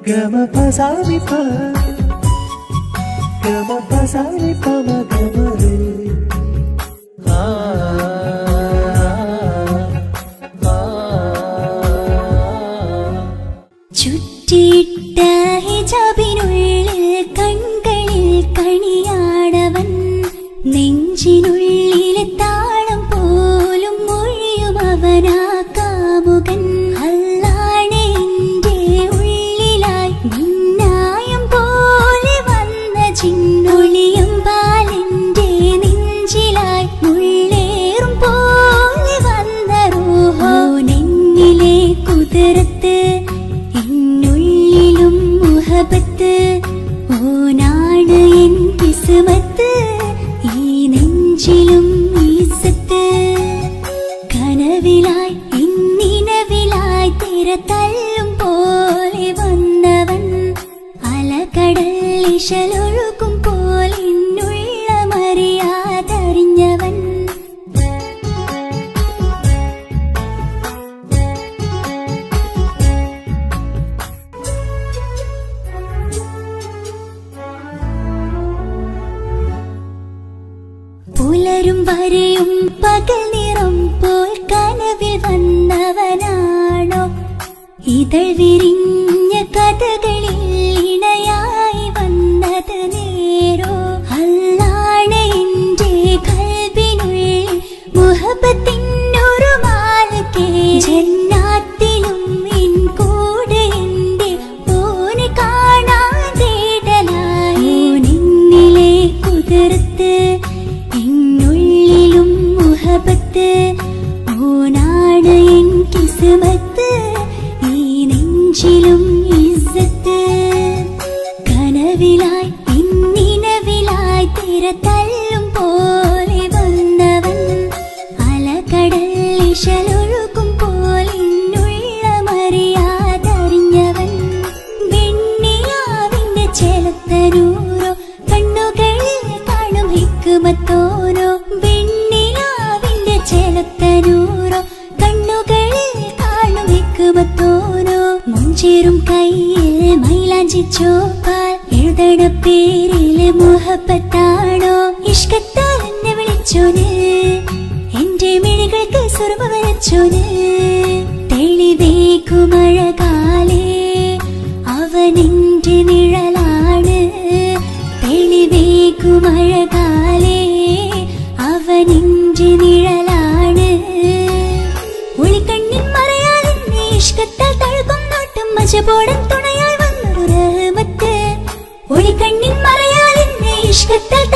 Gama pasami pa, gama pasami pa magamare. ചുറ്റിയിട്ട ഹിജാബിനുള്ളിൽ കൺകളിൽ കണിയാടവൻ നെഞ്ചിനുള്ളിലെ താളം പോലും മൊഴിയും അവനാ കാമുകൻ അല്ലാണെ എന്റെ ഉള്ളിലായി മിന്നായം പോലെ വന്ന ചിന്നൊളിയും പാലെന്റെ നെഞ്ചിലായി മുള്ളേറും പോലെ വന്ന റൂഹോ നെന്നിലെ കുതിരത്ത് എന്നുള്ളിലും മുഹബത്ത് ഓനാണ് എൻ കിസ്മത്ത് ഈ നെഞ്ചിലും ഈസത്ത് കനവിലായി ഇന്നിനവിലായി തിരതല്ലും പോലെ വന്നവൻ അലകടൽ ഇശലൊഴുകും പോലെ എന്നുള്ള മറിയാതറിഞ്ഞവൻ പുലരും വരെയും പകൽ നിറം പോൽ കനവിൽ വന്നവനാണോ ഇതൾ വിരിഞ്ഞ കഥകളിൽ ഇണയായി വന്നത് നേരോ അല്ലാണെ എന്റെ കൽബിനുള്ളിൽ മുഹബത്തിനൊരു മാലക്കേ ജന്നാത്തിലും എൻ കൂടെ എന്റെ ഓനെ കാണാൻ തേടലായി നിന്നിലെ കുതിർത്ത് എന്നുള്ളിലും മുഹബത്ത് ഓനാണ് എൻ കിസ്മത്ത് ഈ നെഞ്ചിലും ഇസ്സത്ത് കനവിലായി ഇന്നിനവിലായി തിരതല്ലും പോലെ വന്നവൻ അലകടൽ ഇശലൊഴുകും പോലെ എന്നുള്ള മറിയാതറിഞ്ഞവൻ വെണ്ണിലാവിന്റെ ചെലത്തനൂരോ കണ്ണുകളിൽ കാണും ഹിക്മത്തോരോ വെണ്ണിലാവിന്റെ ചെലത്തനൂരോ കണ്ണുകളിൽ കാണും ഹിക്മത്തോരോ മുഞ്ചേറും കയ്യിൽ മൈലാഞ്ചി ചോപ്പാൽ എഴുതണ പേരിലെ മുഹബത്താണോ ഇഷ്കത്താൽ എന്നെ വിളിച്ചോന് എന്റെ മിഴികൾക്ക് സുർമ വരച്ചോന് തെളിവേക്കുമഴകാലേ അവനെന്റെ നിഴലാണ് തെളിവേക്കുമഴകാലേ അവനെന്റെ നിഴലാണ് ഒളിക്കണ്ണിൻ മറയാൽ എന്നെ ഇഷ്കത്താൽ തഴുകും നോട്ടും മജബോടൻ തുണയാൽ വന്നൊരു റഹ്മത്ത് ഒളിക്കണ്ണിൻ മറയാൽ എന്നെ ഇഷ്കത്താൽ